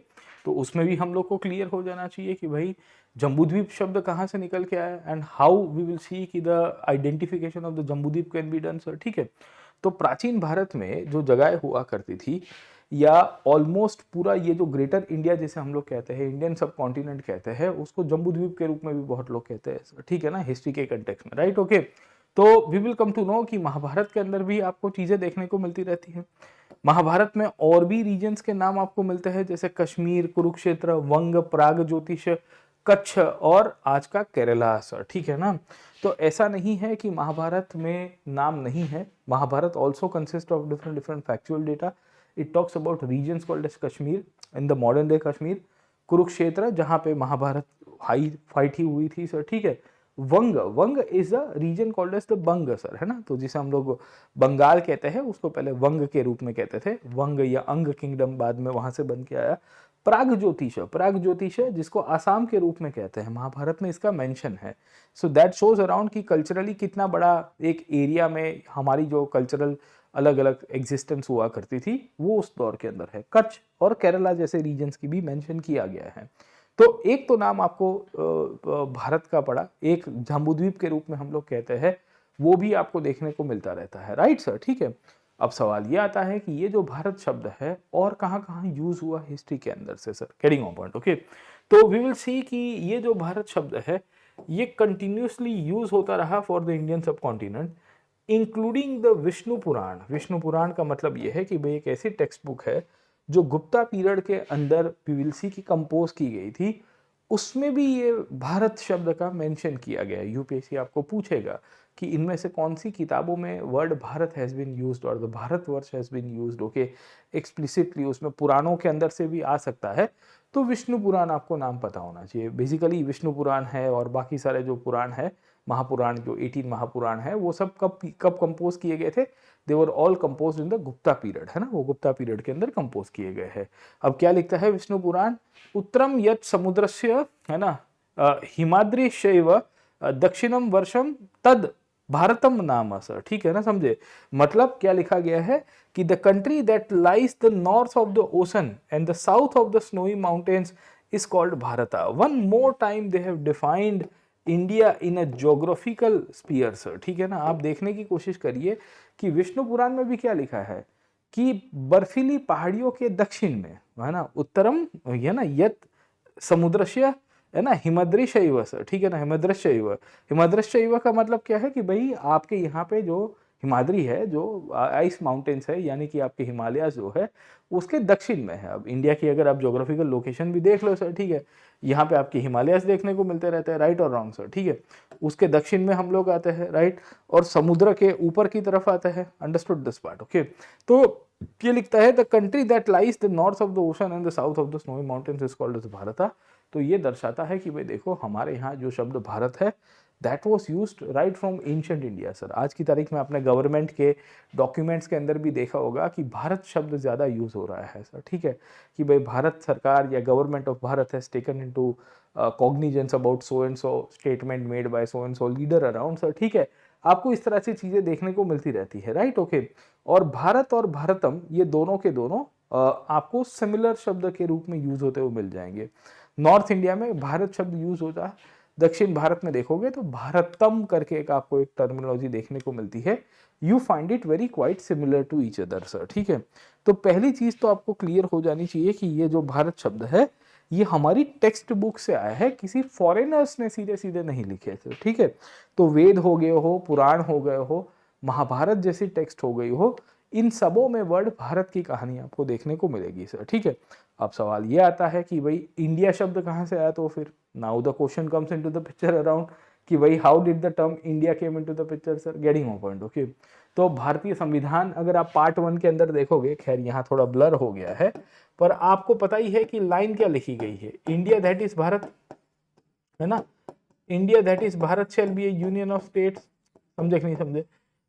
तो उसमें भी हम लोग को क्लियर हो जाना चाहिए कि भाई जम्बूद्वीप शब्द कहाँ से निकल के आया and how we will see कि the identification of the Jambudvipa can be done sir, ठीक है। तो प्राचीन भारत में जो जगह हुआ करती थी, या ऑलमोस्ट पूरा ये जो ग्रेटर इंडिया जिसे हम लोग कहते हैं, इंडियन सब कॉन्टिनेंट कहते हैं, उसको जम्बूद्वीप के रूप में भी बहुत लोग कहते हैं, ठीक है ना, हिस्ट्री के कंटेक्स्ट में, राइट, ओके। तो we will come to know कि महाभारत के अंदर भी आपको चीजें देखने को मिलती रहती हैं। महाभारत में और भी रीजन्स के नाम आपको मिलते हैं, जैसे कश्मीर, कुरुक्षेत्र, वंग, प्राग ज्योतिष, कच्छ और आज का केरला सर, ठीक है ना। तो ऐसा नहीं है कि महाभारत में नाम नहीं है। Mahabharata also consist of different different factual data. It talks about regions called as Kashmir in the modern day Kashmir, Kurukshetra जहाँ पे महाभारत हाई फाइट ही हुई थी सर, ठीक है। Vanga, Vanga is a region called as the Banga sir, है ना। तो जिसे हम लोग बंगाल कहते हैं, उसको पहले वंग के रूप में कहते थे। वंग या अंग किंगडम बाद में वहां से बन के आया। प्राग ज्योतिष जिसको आसाम के रूप में कहते हैं, महाभारत में इसका मेंशन है। सो दैट शोज अराउंड कि कल्चरली कितना बड़ा एक एरिया में हमारी जो कल्चरल अलग अलग एग्जिस्टेंस हुआ करती थी वो उस दौर के अंदर है। कच्छ और केरला जैसे रीजन्स की भी मेंशन किया गया है। तो एक तो नाम आपको भारत का पड़ा, एक जम्बूद्वीप के रूप में हम लोग कहते हैं, वो भी आपको देखने को मिलता रहता है, राइट सर, ठीक है। अब सवाल ये आता है कि ये जो भारत शब्द है और कहाँ कहाँ यूज हुआ हिस्ट्री के अंदर से sir, getting on point, okay. तो वी विल सी कि ये जो भारत शब्द है ये कंटिन्यूसली यूज होता रहा फॉर द इंडियन सब कॉन्टिनेंट, इंक्लूडिंग द विष्णु पुराण। विष्णु पुराण का मतलब ये है कि भाई एक ऐसी टेक्स्ट बुक है जो गुप्ता पीरियड के अंदर वी विल सी की कंपोज की गई थी, उसमें भी ये भारत शब्द का मेंशन किया गया है। यूपीएससी आपको पूछेगा कि इनमें से कौन सी किताबों में word Bharat has been used और the Bharatvarsh has been used, okay, explicitly. उसमें पुराणों के अंदर से भी आ सकता है, तो विष्णु पुराण आपको नाम पता होना चाहिए। बेसिकली विष्णु पुराण है और बाकी सारे जो पुराण है, महापुराण जो 18 महापुराण है, वो सब कब कब कंपोज किए गए थे? They were all compose in the Gupta period, है ना, वो गुप्ता पीरियड के अंदर कंपोज किए गए हैं। अब क्या लिखता है विष्णु पुराण? उत्तरम यत् समुद्रस्य, है ना, हिमाद्रिशैव दक्षिणम वर्षम तद भारतम नाम सर, ठीक है ना, समझे। मतलब क्या लिखा गया है कि the country that lies the north of the ocean and the south of the snowy mountains is called Bharata. One more time they have defined India in a geographical sphere sir, ठीक है ना। आप देखने की कोशिश करिए कि विष्णु पुराण में भी क्या लिखा है कि बर्फीली पहाड़ियों के दक्षिण में, है ना, उत्तरम, है ना, यत समुद्रस्य, है ना, हिमद्रिशैव सर, ठीक है ना, हिमद्रिशैव। हिमद्रिशैव का मतलब क्या है कि भाई आपके यहाँ पे जो हिमाद्री है, जो आइस माउंटेन्स है, यानी कि आपके हिमालय जो है उसके दक्षिण में है। अब इंडिया की अगर आप ज्योग्राफिकल लोकेशन भी देख लो सर, ठीक है, यहाँ पे आपके हिमालयस देखने को मिलते रहते हैं, राइट और रॉन्ग सर, ठीक है। उसके दक्षिण में हम लोग आते हैं, राइट, और समुद्र के ऊपर की तरफ आते हैं, अंडरस्टूड दिस पार्ट, ओके। तो ये लिखता है the country that lies the north of the ocean and the south of the snowy mountains is called as Bharat. तो ये दर्शाता है कि भाई देखो हमारे यहाँ जो शब्द भारत है that was used right from ancient India sir. आज की तारीख में आपने गवर्नमेंट के डॉक्यूमेंट्स के अंदर भी देखा होगा कि भारत शब्द ज़्यादा यूज हो रहा है सर, ठीक है, कि भाई भारत सरकार या government of Bharat has taken into cognizance about so and so statement made by so and so leader around sir, ठीक है। आपको इस तरह से चीज़ें देखने को मिलती रहती है, राइट, ओके। और भारत और भारतम ये दोनों के दोनों आपको सिमिलर शब्द के रूप में यूज होते हुए मिल जाएंगे। नॉर्थ इंडिया में भारत शब्द यूज होता है, दक्षिण भारत में देखोगे तो भारतम करके एक आपको एक टर्मिनोलॉजी देखने को मिलती है। You find it very quite similar to each other sir, ठीक है। तो पहली चीज तो आपको क्लियर हो जानी चाहिए कि ये जो भारत शब्द है ये हमारी टेक्स्ट बुक से आया है, किसी फॉरेनर्स ने सीधे सीधे नहीं लिखे थे, ठीक है। तो वेद हो गए हो, पुराण हो गए हो, महाभारत जैसी टेक्स्ट हो गई हो, इन सबों में वर्ड भारत की कहानी आपको देखने को मिलेगी सर, ठीक है। अब सवाल ये आता है कि भाई इंडिया शब्द कहाँ से आया? तो फिर now the question comes into the picture around कि भाई how did the term India came into the picture sir, getting on point, okay. तो भारतीय संविधान अगर आप पार्ट 1 के अंदर देखोगे, खैर यहाँ थोड़ा ब्लर हो गया है, पर आपको पता ही है कि लाइन क्या लिखी गई है, इंडिया दैट इज भारत, है ना, India that is Bharat shall be a union of states, समझे कि नहीं समझे?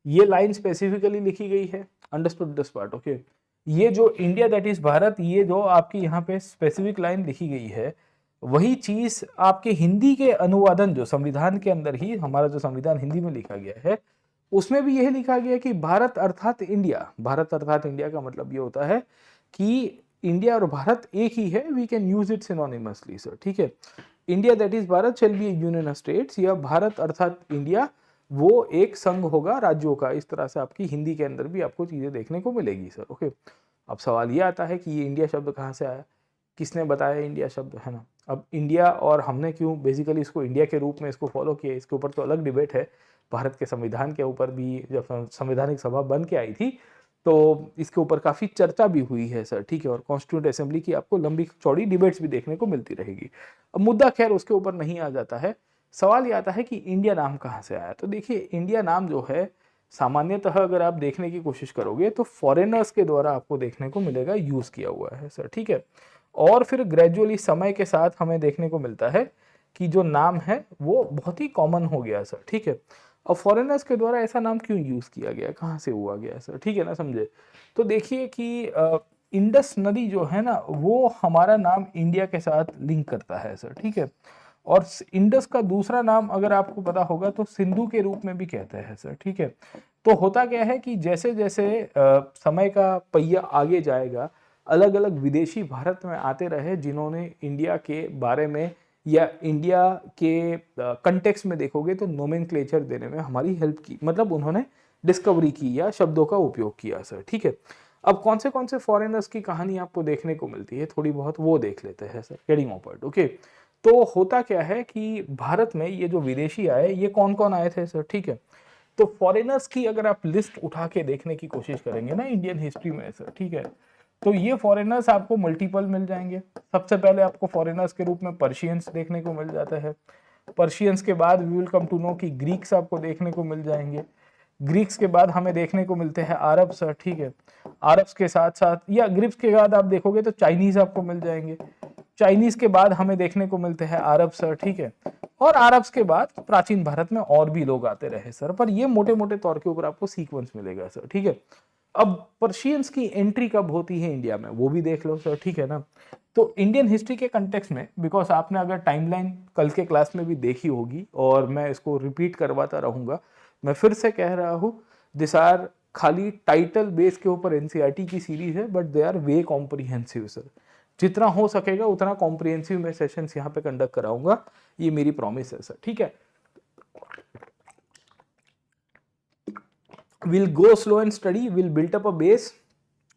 ये लाइन स्पेसिफिकली लिखी गई है, अंडरस्टूड दिस पार्ट, ओके। ये जो इंडिया दैट इज भारत, ये जो आपकी यहाँ पे स्पेसिफिक लाइन लिखी गई है, वही चीज आपके हिंदी के अनुवादन जो संविधान के अंदर ही, हमारा जो संविधान हिंदी में लिखा गया है उसमें भी यही लिखा गया कि भारत अर्थात इंडिया। भारत अर्थात इंडिया का मतलब ये होता है कि इंडिया और भारत एक ही है, we can use it synonymously sir, ठीक है। India that is Bharat shall be a union of states, या भारत अर्थात इंडिया वो एक संघ होगा राज्यों का। इस तरह से आपकी हिंदी के अंदर भी आपको चीजें देखने को मिलेगी सर, ओके। अब सवाल ये आता है कि ये इंडिया शब्द कहाँ से आया, किसने बताया इंडिया शब्द, है ना। अब इंडिया और हमने क्यों बेसिकली इसको इंडिया के रूप में इसको फॉलो किया, इसके ऊपर तो अलग डिबेट है। भारत के संविधान के ऊपर भी जब संवैधानिक सभा बन के आई थी तो इसके ऊपर काफ़ी चर्चा भी हुई है सर, ठीक है। और कॉन्स्टिट्यूंट असेंबली की आपको लंबी चौड़ी डिबेट्स भी देखने को मिलती रहेगी। अब मुद्दा खैर उसके ऊपर नहीं आ जाता है। सवाल ये आता है कि इंडिया नाम कहाँ से आया। तो देखिए इंडिया नाम जो है सामान्यतः अगर आप देखने की कोशिश करोगे तो फॉरेनर्स के द्वारा आपको देखने को मिलेगा यूज़ किया हुआ है सर, ठीक है। और फिर ग्रेजुअली समय के साथ हमें देखने को मिलता है कि जो नाम है वो बहुत ही कॉमन हो गया सर, ठीक है। अब फॉरेनर्स के द्वारा ऐसा नाम क्यों यूज़ किया गया, कहाँ से हुआ गया सर, ठीक है ना, समझे। तो देखिए कि इंडस नदी जो है ना वो हमारा नाम इंडिया के साथ लिंक करता है सर, ठीक है। और इंडस का दूसरा नाम अगर आपको पता होगा तो सिंधु के रूप में भी कहते हैं सर, ठीक है। तो होता क्या है कि जैसे जैसे समय का पहिया आगे जाएगा, अलग अलग विदेशी भारत में आते रहे जिन्होंने इंडिया के बारे में या इंडिया के कंटेक्स्ट में देखोगे तो नोमेनक्लेचर देने में हमारी हेल्प की, मतलब उन्होंने डिस्कवरी की या शब्दों का उपयोग किया सर, ठीक है। अब कौन से फॉरेनर्स की कहानी आपको देखने को मिलती है थोड़ी बहुत, वो देख लेते हैं सर, गेटिंग ऑफर्ड, ओके। तो होता क्या है कि भारत में ये जो विदेशी आए ये कौन कौन आए थे सर, ठीक है। तो फॉरेनर्स की अगर आप लिस्ट उठा के देखने की कोशिश करेंगे ना इंडियन हिस्ट्री में सर, ठीक है, तो ये फॉरेनर्स आपको मल्टीपल मिल जाएंगे। सबसे पहले आपको फॉरेनर्स के रूप में पर्शियंस देखने को मिल जाता है। पर्शियंस के बाद we will come to know कि ग्रीक्स आपको देखने को मिल जाएंगे। ग्रीक्स के बाद हमें देखने को मिलते हैं अरब सर, ठीक है। अरब्स के साथ साथ या ग्रीक्स के बाद आप देखोगे तो चाइनीज आपको मिल जाएंगे। चाइनीज के बाद हमें देखने को मिलते हैं अरब सर, ठीक है। और अरब्स के बाद प्राचीन भारत में और भी लोग आते रहे सर, पर ये मोटे मोटे तौर के ऊपर आपको सीक्वेंस मिलेगा सर, ठीक है। अब पर्शियंस की एंट्री कब होती है इंडिया में वो भी देख लो सर, ठीक है ना। तो इंडियन हिस्ट्री के कंटेक्स्ट में, बिकॉज आपने अगर टाइमलाइन कल के क्लास में भी देखी होगी और मैं इसको रिपीट करवाता रहूंगा, मैं फिर से कह रहा हूं, दिस आर खाली टाइटल बेस के ऊपर एनसीईआरटी की सीरीज है, बट दे आर वे कॉम्प्रिहेंसिव सर। जितना हो सकेगा उतना कॉम्प्रिहेंसिव मैं सेशंस यहाँ पे कंडक्ट कराऊंगा, ये मेरी प्रॉमिस है सर, ठीक है। Will go slow and study, will built up a base,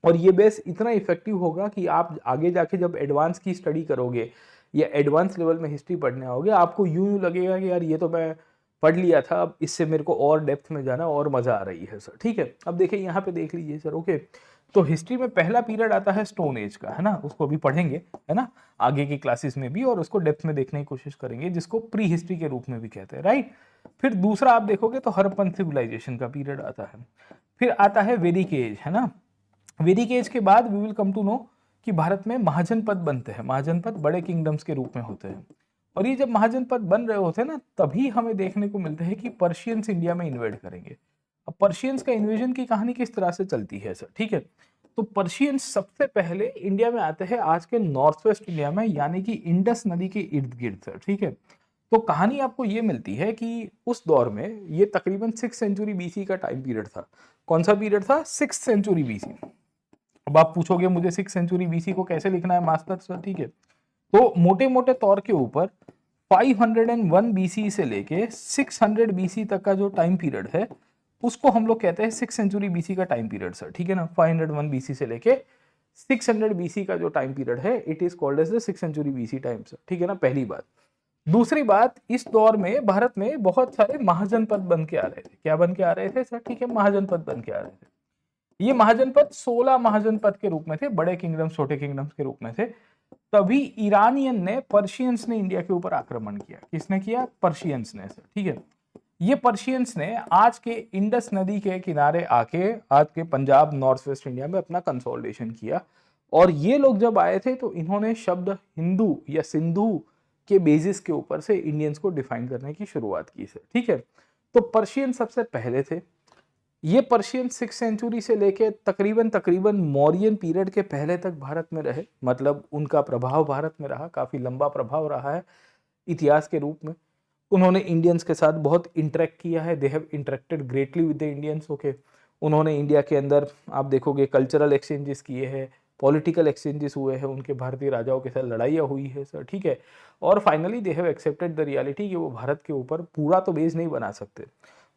और ये बेस इतना इफेक्टिव होगा कि आप आगे जाके जब एडवांस की स्टडी करोगे या एडवांस लेवल में हिस्ट्री पढ़ने आओगे, आपको यूं लगेगा कि यार ये तो मैं पढ़ लिया था, अब इससे मेरे को और डेप्थ में जाना और मजा आ रही है सर, ठीक है। अब देखिए यहाँ पे देख लीजिए सर, ओके। तो हिस्ट्री में पहला पीरियड आता है स्टोन एज का, है ना, उसको अभी पढ़ेंगे, है ना, आगे की क्लासेस में भी, और उसको डेप्थ में देखने की कोशिश करेंगे, जिसको प्री हिस्ट्री के रूप में भी कहते हैं, राइट। फिर दूसरा आप देखोगे तो हड़प्पन सिविलाइजेशन का पीरियड आता है। फिर आता है वैदिक एज, है ना। वैदिक एज के बाद we will come to know कि भारत में महाजनपद बनते हैं। महाजनपद बड़े किंगडम्स के रूप में होते हैं, और ये जब महाजनपद बन रहे होते हैं ना, तभी हमें देखने को मिलता है कि पर्शियंस इंडिया में इन्वेड करेंगे। अब पर्शियंस का इन्वेजन की कहानी किस तरह से चलती है सर, ठीक है। तो पर्शियंस सबसे पहले इंडिया में आते हैं आज के नॉर्थ वेस्ट इंडिया में, यानी कि इंडस नदी के इर्द गिर्द सर, ठीक है। तो कहानी आपको ये मिलती है कि उस दौर में ये तकरीबन 6th सेंचुरी बीसी का टाइम पीरियड था। कौन सा पीरियड था? 6th century BC. अब आप पूछोगे मुझे 6th सेंचुरी बीसी को कैसे लिखना है मास्टर सर, ठीक है। तो मोटे मोटे तौर के ऊपर 501 बीसी से लेके 600 बीसी तक का जो टाइम पीरियड है उसको हम लोग कहते हैं 6th सेंचुरी बीसी का टाइम पीरियड सर, ठीक है ना। 501 बीसी से लेके 600 बीसी का जो टाइम पीरियड है, it is called as the 6th century BC time sir, ठीक है ना, पहली बात। दूसरी बात, इस दौर में भारत में बहुत सारे महाजनपद बन के आ रहे थे। क्या बन के आ रहे थे सर? ठीक है, महाजनपद बन के आ रहे थे। ये महाजनपद 16 महाजनपद के रूप में थे, बड़े किंगडम्स छोटे किंगडम्स के रूप में थे। तभी ईरानियन ने, पर्शियंस ने इंडिया के ऊपर आक्रमण किया। किसने किया? पर्शियंस ने सर, ठीक है। ये पर्शियंस ने आज के इंडस नदी के किनारे आके आज के पंजाब नॉर्थ वेस्ट इंडिया में अपना कंसोलिडेशन किया। और ये लोग जब आए थे तो इन्होंने शब्द हिंदू या सिंधु के बेसिस के ऊपर से इंडियंस को डिफाइन करने की शुरुआत की सर, ठीक है। तो पर्शियन सबसे पहले थे। ये पर्शियन 6th सेंचुरी से लेके तकरीबन मौर्यन पीरियड के पहले तक भारत में रहे, मतलब उनका प्रभाव भारत में रहा, काफी लंबा प्रभाव रहा है इतिहास के रूप में। उन्होंने इंडियंस के साथ बहुत इंटरेक्ट किया है, they have interacted greatly with the Indians, okay. उन्होंने इंडिया के अंदर आप देखोगे कल्चरल एक्सचेंजेस किए हैं, पॉलिटिकल एक्सचेंजेस हुए हैं, उनके भारतीय राजाओं के साथ लड़ाइयाँ हुई है सर, ठीक है। और finally they have accepted the reality कि वो भारत के ऊपर पूरा तो बेस नहीं बना सकते,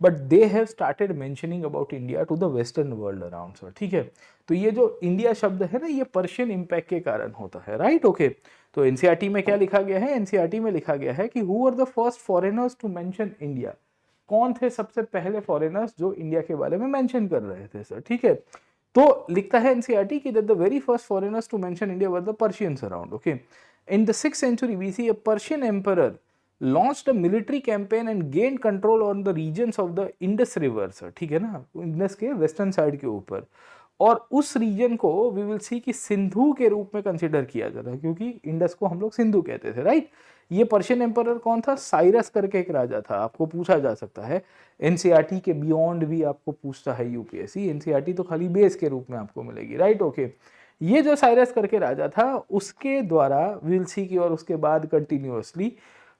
but they have started mentioning about India to the western world around sir, ठीक है। तो ये जो इंडिया शब्द है ना, ये पर्शियन इम्पैक्ट के कारण होता है, राइट, ओके। तो एनसीईआरटी में क्या लिखा गया है? एनसीईआरटी में लिखा गया है कि who are the first foreigners to mention India. कौन थे सबसे पहले फॉरेनर्स जो इंडिया के बारे में मेंशन कर रहे थे सर, ठीक है। तो लिखता है एनसीईआरटी कि that the very first foreigners to mention India were the Persians around, okay. In the 6th century BC, a Persian emperor launched a military campaign and gained control on the regions of the Indus River sir, ठीक है ना, Indus के western side के ऊपर। और उस reason को we will see कि सिंधु के रूप में कंसिडर किया जाता है, क्योंकि इंडस को हम लोग सिंधु कहते थे, राइट। ये पर्शियन एम्परर कौन था? साइरस करके एक राजा था, आपको पूछा जा सकता है। एनसीईआरटी के बियॉन्ड भी आपको पूछता है यूपीएससी, एनसीईआरटी तो खाली बेस के रूप में आपको मिलेगी, राइट, ओके। ये जो साइरस करके राजा था उसके द्वारा विल सी की और उसके बाद कंटिन्यूअसली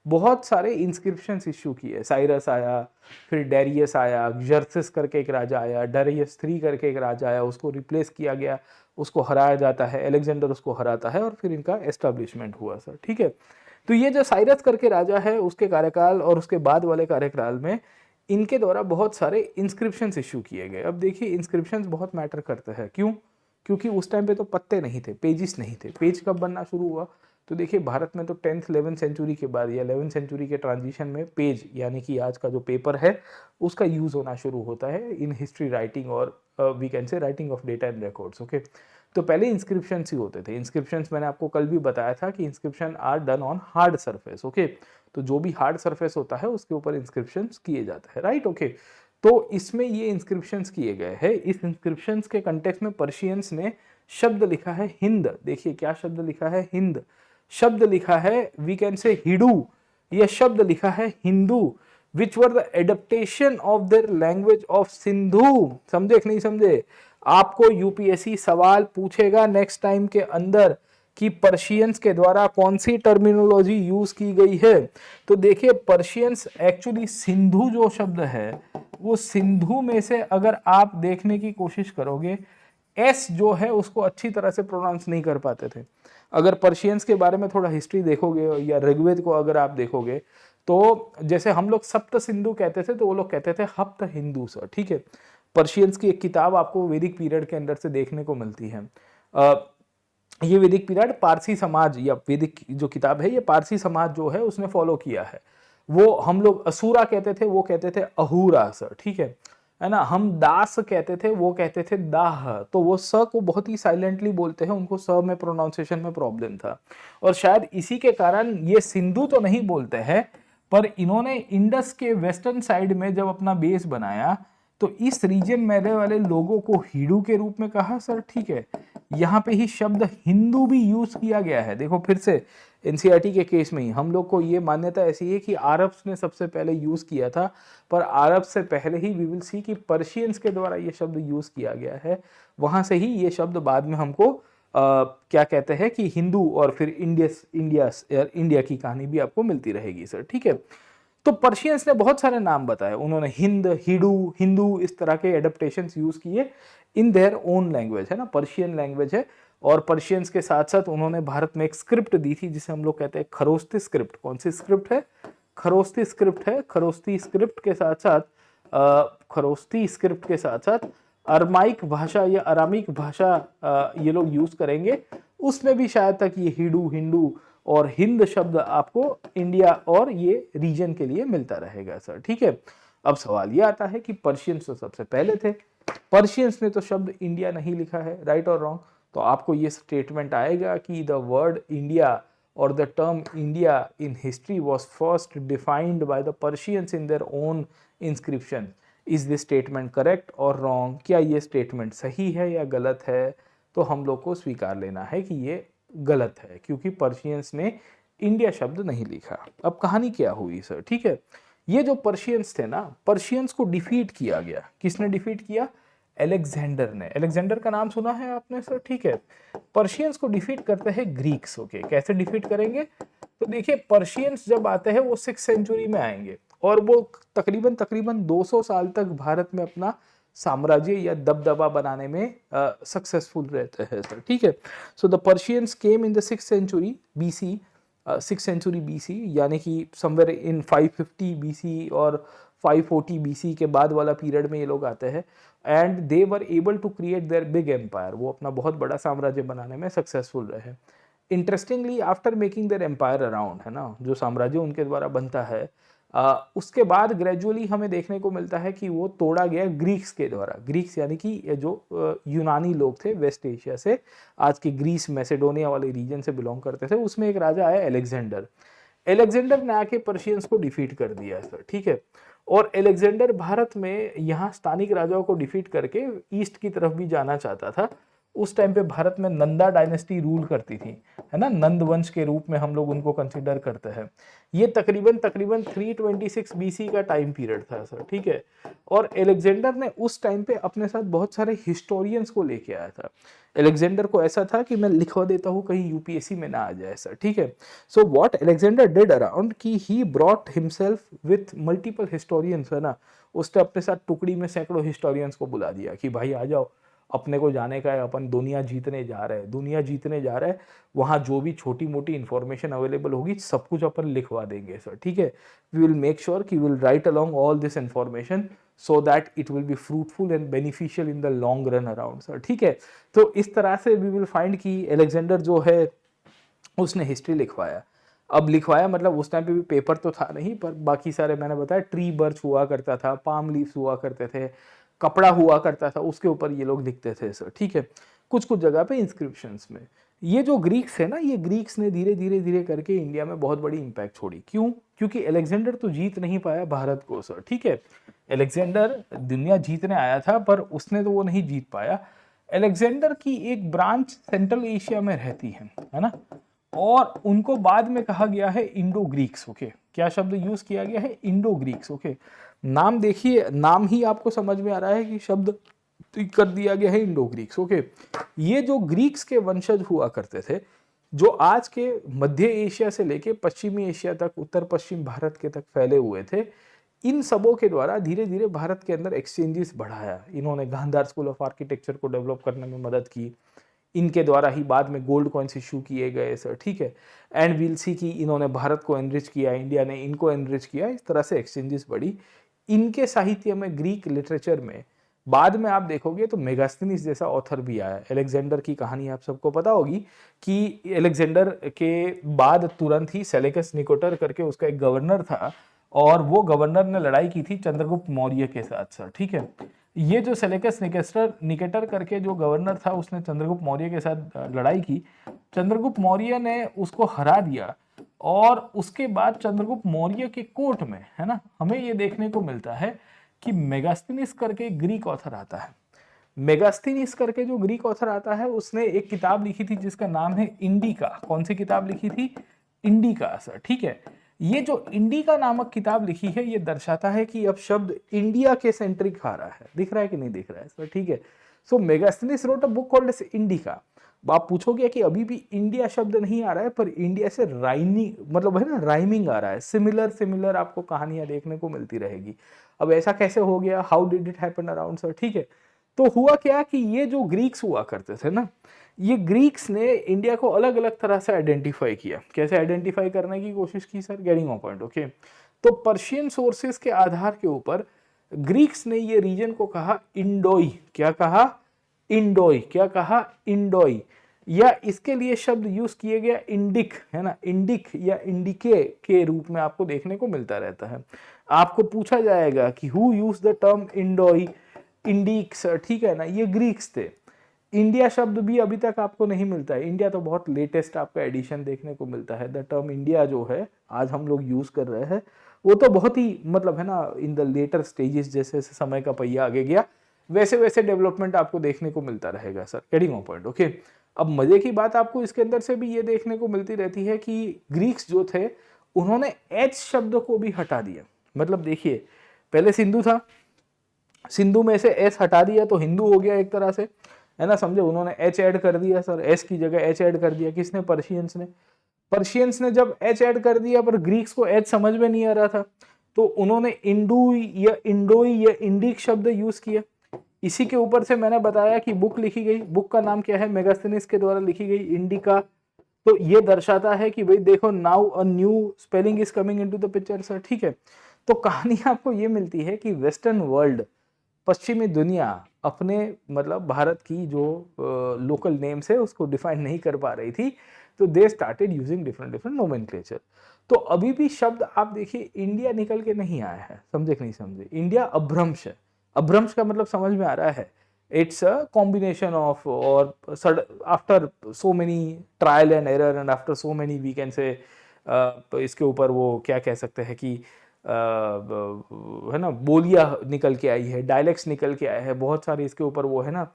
बहुत सारे इंस्क्रिप्शंस इशू किए। साइरस आया, फिर डेरियस आया, जर्सिस करके एक राजा आया, डेरियस 3 करके एक राजा आया, उसको रिप्लेस किया गया, उसको हराया जाता है, अलेक्जेंडर उसको हराता है और फिर इनका एस्टेब्लिशमेंट हुआ सर। ठीक है, तो ये जो साइरस करके राजा है उसके कार्यकाल और उसके बाद वाले कार्यकाल में इनके द्वारा बहुत सारे इंस्क्रिप्शंस इशू किए गए। अब देखिए इंस्क्रिप्शंस बहुत मैटर करते हैं, क्यों? क्योंकि उस टाइम पे तो पत्ते नहीं थे, पेजिस नहीं थे। पेज कब बनना शुरू हुआ? तो देखिए भारत में तो 10th 11th सेंचुरी के बाद या 11th सेंचुरी के ट्रांजिशन में पेज यानी कि आज का जो पेपर है उसका यूज होना शुरू होता है इन हिस्ट्री राइटिंग और we can say writing of data and records. Okay, तो पहले इंस्क्रिप्शन ही होते थे। इंस्क्रिप्शन मैंने आपको कल भी बताया था कि inscription are done on hard surface. Okay, तो जो भी हार्ड सरफेस होता है उसके ऊपर इंस्क्रिप्शन किए जाते हैं, राइट। ओके, तो इसमें ये इंस्क्रिप्शंस किए गए हैं। इस इंस्क्रिप्शंस के कंटेक्स्ट में पर्शियंस ने शब्द लिखा है हिंद। देखिए क्या शब्द लिखा है? हिंद। शब्द लिखा है वी कैन से हिडू, यह शब्द लिखा है Hindu, which were the adaptation of their language of Sindhu. समझे कि नहीं समझे? आपको यूपीएससी सवाल पूछेगा नेक्स्ट टाइम के अंदर कि पर्शियंस के द्वारा कौन सी टर्मिनोलॉजी यूज की गई है। तो देखिए पर्शियंस एक्चुअली सिंधु जो शब्द है वो सिंधु में से अगर आप देखने की कोशिश करोगे एस जो है उसको अच्छी तरह से प्रोनाउंस नहीं कर पाते थे। अगर पर्शियंस के बारे में थोड़ा हिस्ट्री देखोगे या ऋग्वेद को अगर आप देखोगे तो जैसे हम लोग सप्त सिंधु कहते थे तो वो लोग कहते थे हप्त हिंदू सर। ठीक है, पर्शियंस की एक किताब आपको वैदिक पीरियड के अंदर से देखने को मिलती है। ये वैदिक पीरियड पारसी समाज या वैदिक जो किताब है ये पारसी समाज जो है उसने फॉलो किया है। वो हम लोग असुरा कहते थे, वो कहते थे अहूरा सर। ठीक है ना। हम दास कहते थे, वो कहते थे दाह। तो वो स को बहुत ही साइलेंटली बोलते हैं, उनको स में प्रोनाउंसिएशन में प्रॉब्लम था और शायद इसी के कारण ये सिंधु तो नहीं बोलते हैं, पर इन्होंने इंडस के वेस्टर्न साइड में जब अपना बेस बनाया तो इस रीजन में रहने वाले लोगों को हिडू के रूप में कहा सर। ठीक है, यहाँ पे ही शब्द हिंदू भी यूज किया गया है। देखो फिर से एनसीईआरटी के केस में ही हम लोग को ये मान्यता ऐसी है कि अरब्स ने सबसे पहले यूज किया था, पर अरब से पहले ही वी विल सी कि पर्शियंस के द्वारा ये शब्द यूज किया गया है। वहां से ही ये शब्द बाद में हमको क्या कहते हैं कि हिंदू और फिर इंडिया की कहानी भी आपको मिलती रहेगी सर। ठीक है, तो पर्शियंस ने बहुत सारे नाम बताए, उन्होंने हिंद, हिडू, हिंदू इस तरह के एडेप्टेशंस यूज किए इन देयर ओन लैंग्वेज, है ना, पर्शियन लैंग्वेज है। और पर्शियंस के साथ साथ उन्होंने भारत में एक स्क्रिप्ट दी थी जिसे हम लोग कहते हैं खरोस्ती स्क्रिप्ट। कौन सी स्क्रिप्ट है? खरोस्ती स्क्रिप्ट है। खरोस्ती स्क्रिप्ट के साथ साथ अरमाइक भाषा या अरामिक भाषा ये लोग यूज करेंगे। उसमें भी शायद तक ये हिडू, हिंदू और हिंद शब्द आपको इंडिया और ये रीजन के लिए मिलता रहेगा सर। ठीक है, अब सवाल ये आता है कि पर्शियंस तो सबसे पहले थे, पर्शियंस ने तो शब्द इंडिया नहीं लिखा है, राइट और रॉन्ग? तो आपको ये स्टेटमेंट आएगा कि द वर्ड इंडिया और the term India in history was first defined by the Persians in their own inscription. Is this statement correct और रॉन्ग? क्या ये स्टेटमेंट सही है या गलत है? तो हम लोग को स्वीकार लेना है कि ये गलत है, क्योंकि पर्शियंस ने इंडिया शब्द नहीं लिखा। अब कहानी क्या हुई सर? ठीक है, ये जो पर्शियंस थे ना, पर्शियंस को डिफीट किया गया। किसने डिफीट किया? अलेक्जेंडर ने। अलेक्जेंडर का नाम सुना है आपने सर? ठीक है, पर्शियंस को डिफीट करते हैं ग्रीक्स। ओके, कैसे डिफीट करेंगे? तो देखिए पर्शियंस जब आते हैं वो 6th सेंचुरी में आएंगे और वो तकरीबन 200 साल तक भारत में अपना साम्राज्य या दबदबा बनाने में सक्सेसफुल रहते हैं सर। ठीक है, so the Persians came in the 6th century BC, 6th century BC, यानी कि समवेयर इन 550 बीसी और 540 बीसी के बाद वाला पीरियड में ये लोग आते हैं and they were able to create their big empire. वो अपना बहुत बड़ा साम्राज्य बनाने में सक्सेसफुल रहे। Interestingly after making their empire around, है ना, जो साम्राज्य उनके द्वारा बनता है उसके बाद ग्रेजुअली हमें देखने को मिलता है कि वो तोड़ा गया ग्रीक्स के द्वारा। ग्रीक्स यानी कि ये जो यूनानी लोग थे वेस्ट एशिया से, आज के ग्रीस मैसेडोनिया वाले रीजन से बिलोंग करते थे, उसमें एक राजा आया अलेक्जेंडर। अलेक्जेंडर ने आके पर्शियंस को डिफीट कर दिया सर। ठीक है, और अलेक्जेंडर भारत में यहाँ स्थानिक राजाओं को डिफीट करके ईस्ट की तरफ भी जाना चाहता था उस टाइम पे भारत में नंदा डायनेस्टी रूल करती थी, है ना, नंद वंश के रूप में हम लोग उनको कंसिडर करते हैं। ये तकरीबन तकरीबन 326 बीसी का टाइम पीरियड था सर, ठीक है। और एलेक्जेंडर ने उस टाइम पे अपने साथ बहुत सारे हिस्टोरियंस को लेके आया था। एलेक्जेंडर को ऐसा था कि मैं लिखवा देता हूँ कहीं यूपीएससी में ना आ जाए सर, ठीक है। So what Alexander did around कि he brought himself with multiple historians, है ना, उसने अपने साथ टुकड़ी में सैकड़ों हिस्टोरियंस को बुला दिया कि भाई आ जाओ, अपने को जाने का है, अपन दुनिया जीतने जा रहे हैं, दुनिया जीतने जा रहे हैं, वहाँ जो भी छोटी मोटी इन्फॉर्मेशन अवेलेबल होगी सब कुछ अपन लिखवा देंगे सर, ठीक है। वी विल मेक श्योर कि will write along all this information so that it will be fruitful and beneficial in the long run around sir, ठीक है। तो इस तरह से वी विल फाइंड कि एलेक्जेंडर जो है उसने हिस्ट्री लिखवाया। अब लिखवाया मतलब उस टाइम पे भी पेपर तो था नहीं, पर बाकी सारे मैंने बताया ट्री बर्च हुआ करता था, पाम लीव्स हुआ करते थे, कपड़ा हुआ करता था, उसके ऊपर ये लोग लिखते थे सर, ठीक है। कुछ कुछ जगह पे इंस्क्रिप्शंस में। ये जो ग्रीक्स है ना, ये ग्रीक्स ने धीरे धीरे धीरे करके इंडिया में बहुत बड़ी इंपैक्ट छोड़ी। क्यों? क्योंकि अलेक्जेंडर तो जीत नहीं पाया भारत को सर, ठीक है। अलेक्जेंडर दुनिया जीतने आया था पर उसने तो वो नहीं जीत पाया। अलेक्जेंडर की एक ब्रांच सेंट्रल एशिया में रहती है ना, और उनको बाद में कहा गया है इंडो ग्रीक्स, ओके। क्या शब्द यूज किया गया है? Indo Greeks, okay. नाम देखिए, नाम ही आपको समझ में आ रहा है कि शब्द कर दिया गया है इंडो ग्रीक्स, ओके। ये जो ग्रीक्स के वंशज हुआ करते थे, जो आज के मध्य एशिया से लेके पश्चिमी एशिया तक, उत्तर पश्चिम भारत के तक फैले हुए थे, इन सबों के द्वारा धीरे धीरे भारत के अंदर एक्सचेंजेस बढ़ाया। इन्होंने गांधार स्कूल ऑफ आर्किटेक्चर को डेवलप करने में मदद की। इनके द्वारा ही बाद में गोल्ड कॉइन्स इशू किए गए सर, ठीक है। एंड विल सी कि इन्होंने भारत को एनरिच किया, इंडिया ने इनको एनरिच किया, इस तरह से एक्सचेंजेस बढ़ी। इनके साहित्य में, ग्रीक लिटरेचर में बाद में आप देखोगे तो मेगास्थनीज जैसा ऑथर भी आया। अलेक्जेंडर की कहानी आप सबको पता होगी कि अलेक्जेंडर के बाद तुरंत ही सेलेकस निकोटर करके उसका एक गवर्नर था, और वो गवर्नर ने लड़ाई की थी चंद्रगुप्त मौर्य के साथ सर, ठीक है। ये जो सेलेकस निकेटर करके जो गवर्नर था, उसने चंद्रगुप्त मौर्य के साथ लड़ाई की। चंद्रगुप्त मौर्य ने उसको हरा दिया, और उसके बाद चंद्रगुप्त मौर्य के कोर्ट में, है ना, हमें ये देखने को मिलता है कि मेगास्थनीज करके ग्रीक ऑथर आता है। मेगास्थनीज करके जो ग्रीक ऑथर आता है, उसने एक किताब लिखी थी जिसका नाम है इंडिका। कौन सी किताब लिखी थी? इंडिका सर, ठीक है। ये जो इंडिका नामक किताब लिखी है, ये दर्शाता है कि अब शब्द इंडिया के सेंट्रिक आ रहा है। दिख रहा है कि नहीं दिख रहा है सर, ठीक है। So Megasthenes wrote a book called as Indica. आप पूछोगे कि अभी भी इंडिया शब्द नहीं आ रहा है, पर इंडिया से राइमिंग, मतलब है ना, राइमिंग आ रहा है। सिमिलर सिमिलर आपको कहानियां देखने को मिलती रहेगी। अब ऐसा कैसे हो गया? How did it happen around sir, ठीक है। तो हुआ क्या कि ये जो ग्रीक्स हुआ करते थे ना, ये ग्रीक्स ने इंडिया को अलग अलग तरह से आइडेंटिफाई किया। कैसे आइडेंटिफाई करने की कोशिश की sir? Getting on point, okay. तो पर्शियन सोर्सेस के आधार के ऊपर ग्रीक्स ने ये रीजन को कहा इंडोई। क्या कहा? इंडोई। क्या कहा? इंडोई। या इसके लिए शब्द यूज किए गया इंडिक, है ना, इंडिक या इंडिके के रूप में आपको देखने को मिलता रहता है। आपको पूछा जाएगा कि हु यूज द टर्म इंडोई, इंडिक्स, ठीक है ना, ये ग्रीक्स थे। इंडिया शब्द भी अभी तक आपको नहीं मिलता है। इंडिया तो बहुत लेटेस्ट आपका एडिशन देखने को मिलता है। द टर्म इंडिया जो है आज हम लोग यूज कर रहे हैं, वो तो बहुत ही, मतलब है ना, इन द लेटर स्टेजेस, जैसे जैसे समय का पहिया आगे गया वैसे वैसे डेवलपमेंट आपको देखने को मिलता रहेगा sir. Getting on point, okay. अब मजे की बात आपको इसके अंदर से भी ये देखने को मिलती रहती है कि ग्रीक्स जो थे, उन्होंने एच शब्द को भी हटा दिया। मतलब देखिए, पहले सिंधु था, सिंधु में से एस हटा दिया तो हिंदू हो गया एक तरह से, है ना, समझे। उन्होंने एच ऐड कर दिया सर, एस की जगह एच ऐड कर दिया। किसने? पर्शियंस ने। पर्शियंस ने जब एच ऐड कर दिया, पर ग्रीक्स को एच समझ में नहीं आ रहा था, तो उन्होंने इंडोई या इंडिक शब्द यूज किया। इसी के ऊपर से मैंने बताया कि बुक लिखी गई। बुक का नाम क्या है? मेगास्थनीज के द्वारा लिखी गई इंडिका। तो ये दर्शाता है कि भाई देखो, now a new spelling is coming into the picture sir, ठीक है। तो कहानी आपको ये मिलती है कि वेस्टर्न वर्ल्ड, पश्चिमी दुनिया, अपने मतलब भारत की जो लोकल नेम्स है उसको डिफाइन नहीं कर पा रही थी, तो they started using different different nomenclature. तो अभी भी शब्द आप देखिए, इंडिया निकल के नहीं आया है, समझे कि नहीं समझे। इंडिया अभ्रंश है। अभ्रंश का मतलब समझ में आ रहा है? इट्स अ कॉम्बिनेशन ऑफ, और after so many trial and error and after so many we can say, इसके ऊपर वो क्या कह सकते हैं कि है ना, बोलियां निकल के आई है, डायलेक्ट्स निकल के आए हैं बहुत सारे इसके ऊपर, वो है ना,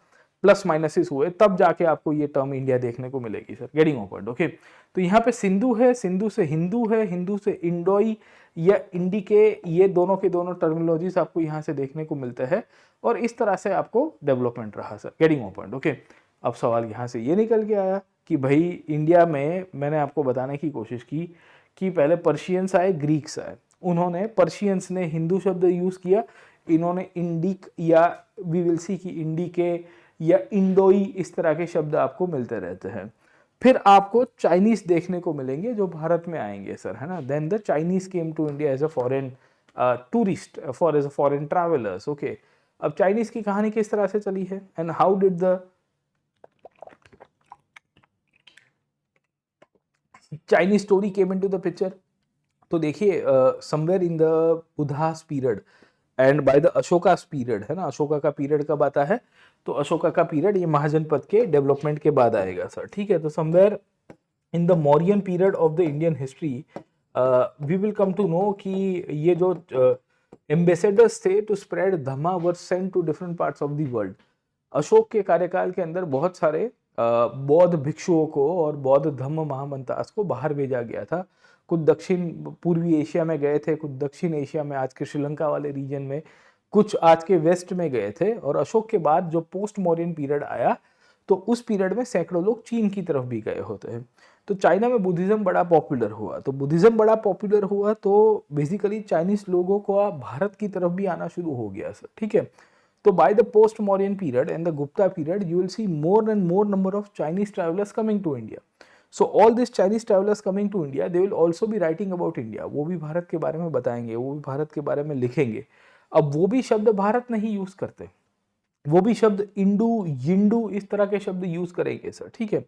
प्लस माइनसेस हुए, तब जाके आपको ये टर्म इंडिया देखने को मिलेगी sir. Getting my point? Okay, तो यहाँ पे सिंधु है, सिंधु से हिंदू है, हिंदू से इंडोई या इंडिके, ये दोनों के दोनों टर्मिनोलॉजीज आपको यहाँ से देखने को मिलते हैं, और इस तरह से आपको डेवलपमेंट रहा sir. Getting my point? Okay, अब सवाल यहाँ से ये निकल के आया कि भाई इंडिया में मैंने आपको बताने की कोशिश की कि पहले पर्शियंस आए, ग्रीक्स आए, उन्होंने पर्शियंस ने हिंदू शब्द यूज किया, इन्होंने इंडिक या वी विल सी की इंडिके या इंडोई इस तरह के शब्द आपको मिलते रहते हैं। फिर आपको चाइनीज देखने को मिलेंगे जो भारत में आएंगे सर, है ना। Then the Chinese came to India as a foreign tourist, for as a foreign travellers. Okay, अब चाइनीज की कहानी किस तरह से चली है and how did the Chinese story came into the picture. तो देखिए somewhere in the Buddha's period and by the Ashoka's period, है ना, अशोका का पीरियड कब आता है, तो अशोका का पीरियड ये महाजनपद के डेवलपमेंट के बाद आएगा सर, ठीक है। तो somewhere in the Mauryan period of the Indian history we will come to know कि ये जो एम्बेसडर्स थे to spread dhamma were sent to different parts of the world. Ashok के कार्यकाल के अंदर बहुत सारे बौद्ध भिक्षुओं को और बौद्ध धम्म महामंतास को बाहर भेजा गया था। कुछ दक्षिण पूर्वी एशिया में गए थे, कुछ दक्षिण एशिया में, आज के श्रीलंका वाले रीजन में, कुछ आज के वेस्ट में गए थे। और अशोक के बाद जो पोस्ट मॉडर्न पीरियड आया, तो उस पीरियड में सैकड़ों लोग चीन की तरफ भी गए होते हैं। तो चाइना में बुद्धिज्म बड़ा पॉपुलर हुआ, तो बुद्धिज्म बड़ा पॉपुलर हुआ तो बेसिकली चाइनीज लोगों को भारत की तरफ भी आना शुरू हो गया सर, ठीक है। तो by the post-Mauryan period and the Gupta period, you will see more and more number of Chinese travelers coming to India. So all these Chinese travelers coming to India, they will also be writing about India. वो भी भारत के बारे में बताएंगे, वो भी भारत के बारे में लिखेंगे। अब वो भी शब्द भारत नहीं यूज करते, वो भी शब्द इंडू, यिंडू इस तरह के शब्द यूज करेंगे सर, ठीक है।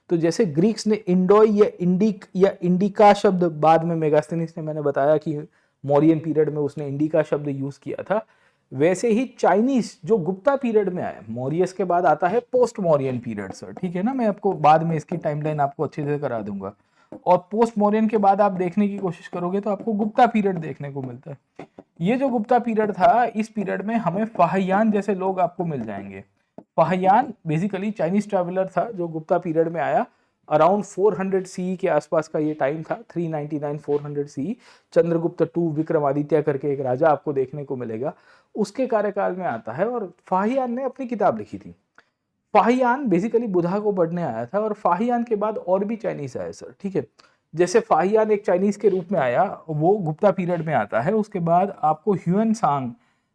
तो जैसे ग्रीक्स ने इंडोई या इंडिक या इंडिका शब्द, बाद में मेगास्थनीज ने, मैंने बताया कि मौर्यन पीरियड में उसने इंडिका शब्द यूज किया था, वैसे ही चाइनीज जो गुप्ता पीरियड में आया, मौर्यस के बाद आता है पोस्ट मौर्यन पीरियड सर, ठीक है ना। मैं आपको बाद में इसकी टाइमलाइन आपको अच्छे से करा दूंगा। और पोस्ट मौर्यन के बाद आप देखने की कोशिश करोगे तो आपको गुप्ता पीरियड देखने को मिलता है। ये जो गुप्ता पीरियड था, इस पीरियड में हमें फाहियान जैसे लोग आपको मिल जाएंगे। फाहियान बेसिकली चाइनीज ट्रैवलर था जो गुप्ता पीरियड में आया। अराउंड 400 सी के आसपास का ये टाइम था, 399 400 सी। चंद्रगुप्त टू विक्रमादित्य करके एक राजा आपको देखने को मिलेगा, उसके कार्यकाल में आता है। और फाहियान ने अपनी किताब लिखी थी। फाहियान बेसिकली बुद्धा को पढ़ने आया था, और फाहियान के बाद और भी चाइनीज आए सर, ठीक है। जैसे फाहियान एक चाइनीज के रूप में आया, वो गुप्ता पीरियड में आता है। उसके बाद आपको ह्यूएन सांग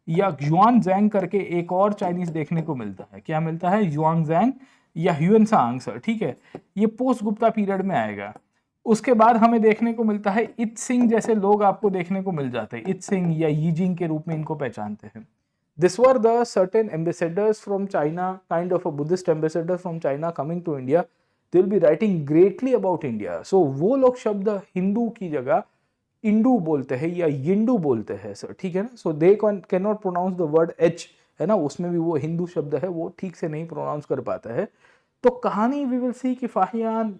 या जुआनजैंग करके एक और चाइनीज देखने को मिलता है। क्या मिलता है? जुआनजैंग या ह्यूएन सांग सर, ठीक है। ये पोस्ट गुप्ता पीरियड में आएगा। उसके बाद हमें देखने को मिलता है इत सिंह जैसे लोग आपको देखने को मिल जाते हैं। इत सिंह या यीजिंग के रूप में इनको पहचानते हैं। This were the certain ambassadors from China, kind of a Buddhist ambassador from China coming to India. They will be writing greatly about India. So वो लोग शब्द हिंदू की जगह इंडू बोलते हैं या यिंडू बोलते हैं सर, ठीक है ना। So they can not pronounce the word H, है ना, उसमें भी वो हिंदू शब्द है, वो ठीक से नहीं प्रोनाउंस कर पाता है। तो कहानी वी विल सी कि फाहियान,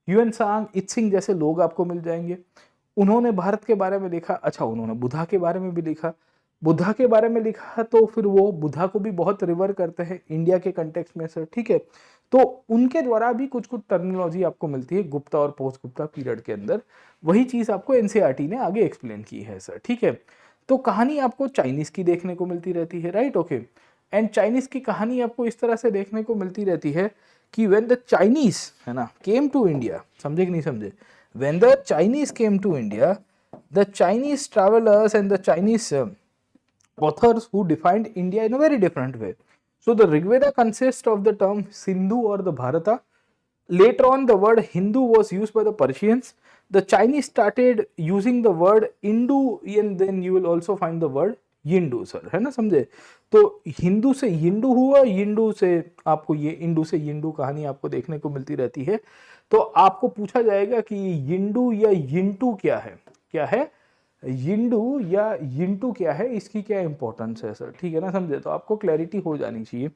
ह्यूएन सांग, इत सिंह जैसे लोग आपको मिल जाएंगे। उन्होंने भारत के बारे में लिखा। अच्छा, उन्होंने बुद्धा के बारे में भी लिखा। बुद्धा के बारे में लिखा तो फिर वो बुद्धा को भी बहुत रिवर करते हैं इंडिया के कंटेक्स्ट में सर, ठीक है। तो उनके द्वारा भी कुछ कुछ टर्मिनोलॉजी आपको मिलती है गुप्ता और पोस्ट गुप्ता पीरियड के अंदर। वही चीज आपको एनसीईआरटी ने आगे एक्सप्लेन की है सर, ठीक है। तो कहानी आपको चाइनीज की देखने को मिलती रहती है, राइट, ओके। एंड चाइनीज की कहानी आपको इस तरह से देखने को मिलती रहती है कि व्हेन द चाइनीज, है ना, केम टू इंडिया, समझे कि नहीं समझे, when the Chinese came to India, the Chinese travellers and the Chinese authors who defined India in a very different way. So the Rigveda consists of the term Sindhu or the Bharata. Later on, the word Hindu was used by the Persians. The Chinese started using the word Indu, and then you will also find the word Yindu, sir, है ना, समझे। तो हिंदू से यिंडू हुआ, यिंडू से आपको ये इंडू से यिंडू कहानी आपको देखने को मिलती रहती है। तो आपको पूछा जाएगा कि यिंडू या यिंटू क्या है, क्या है यिंडू या यिंटू क्या है, इसकी क्या इंपॉर्टेंस है सर, ठीक है ना, समझे। तो आपको क्लैरिटी हो जानी चाहिए।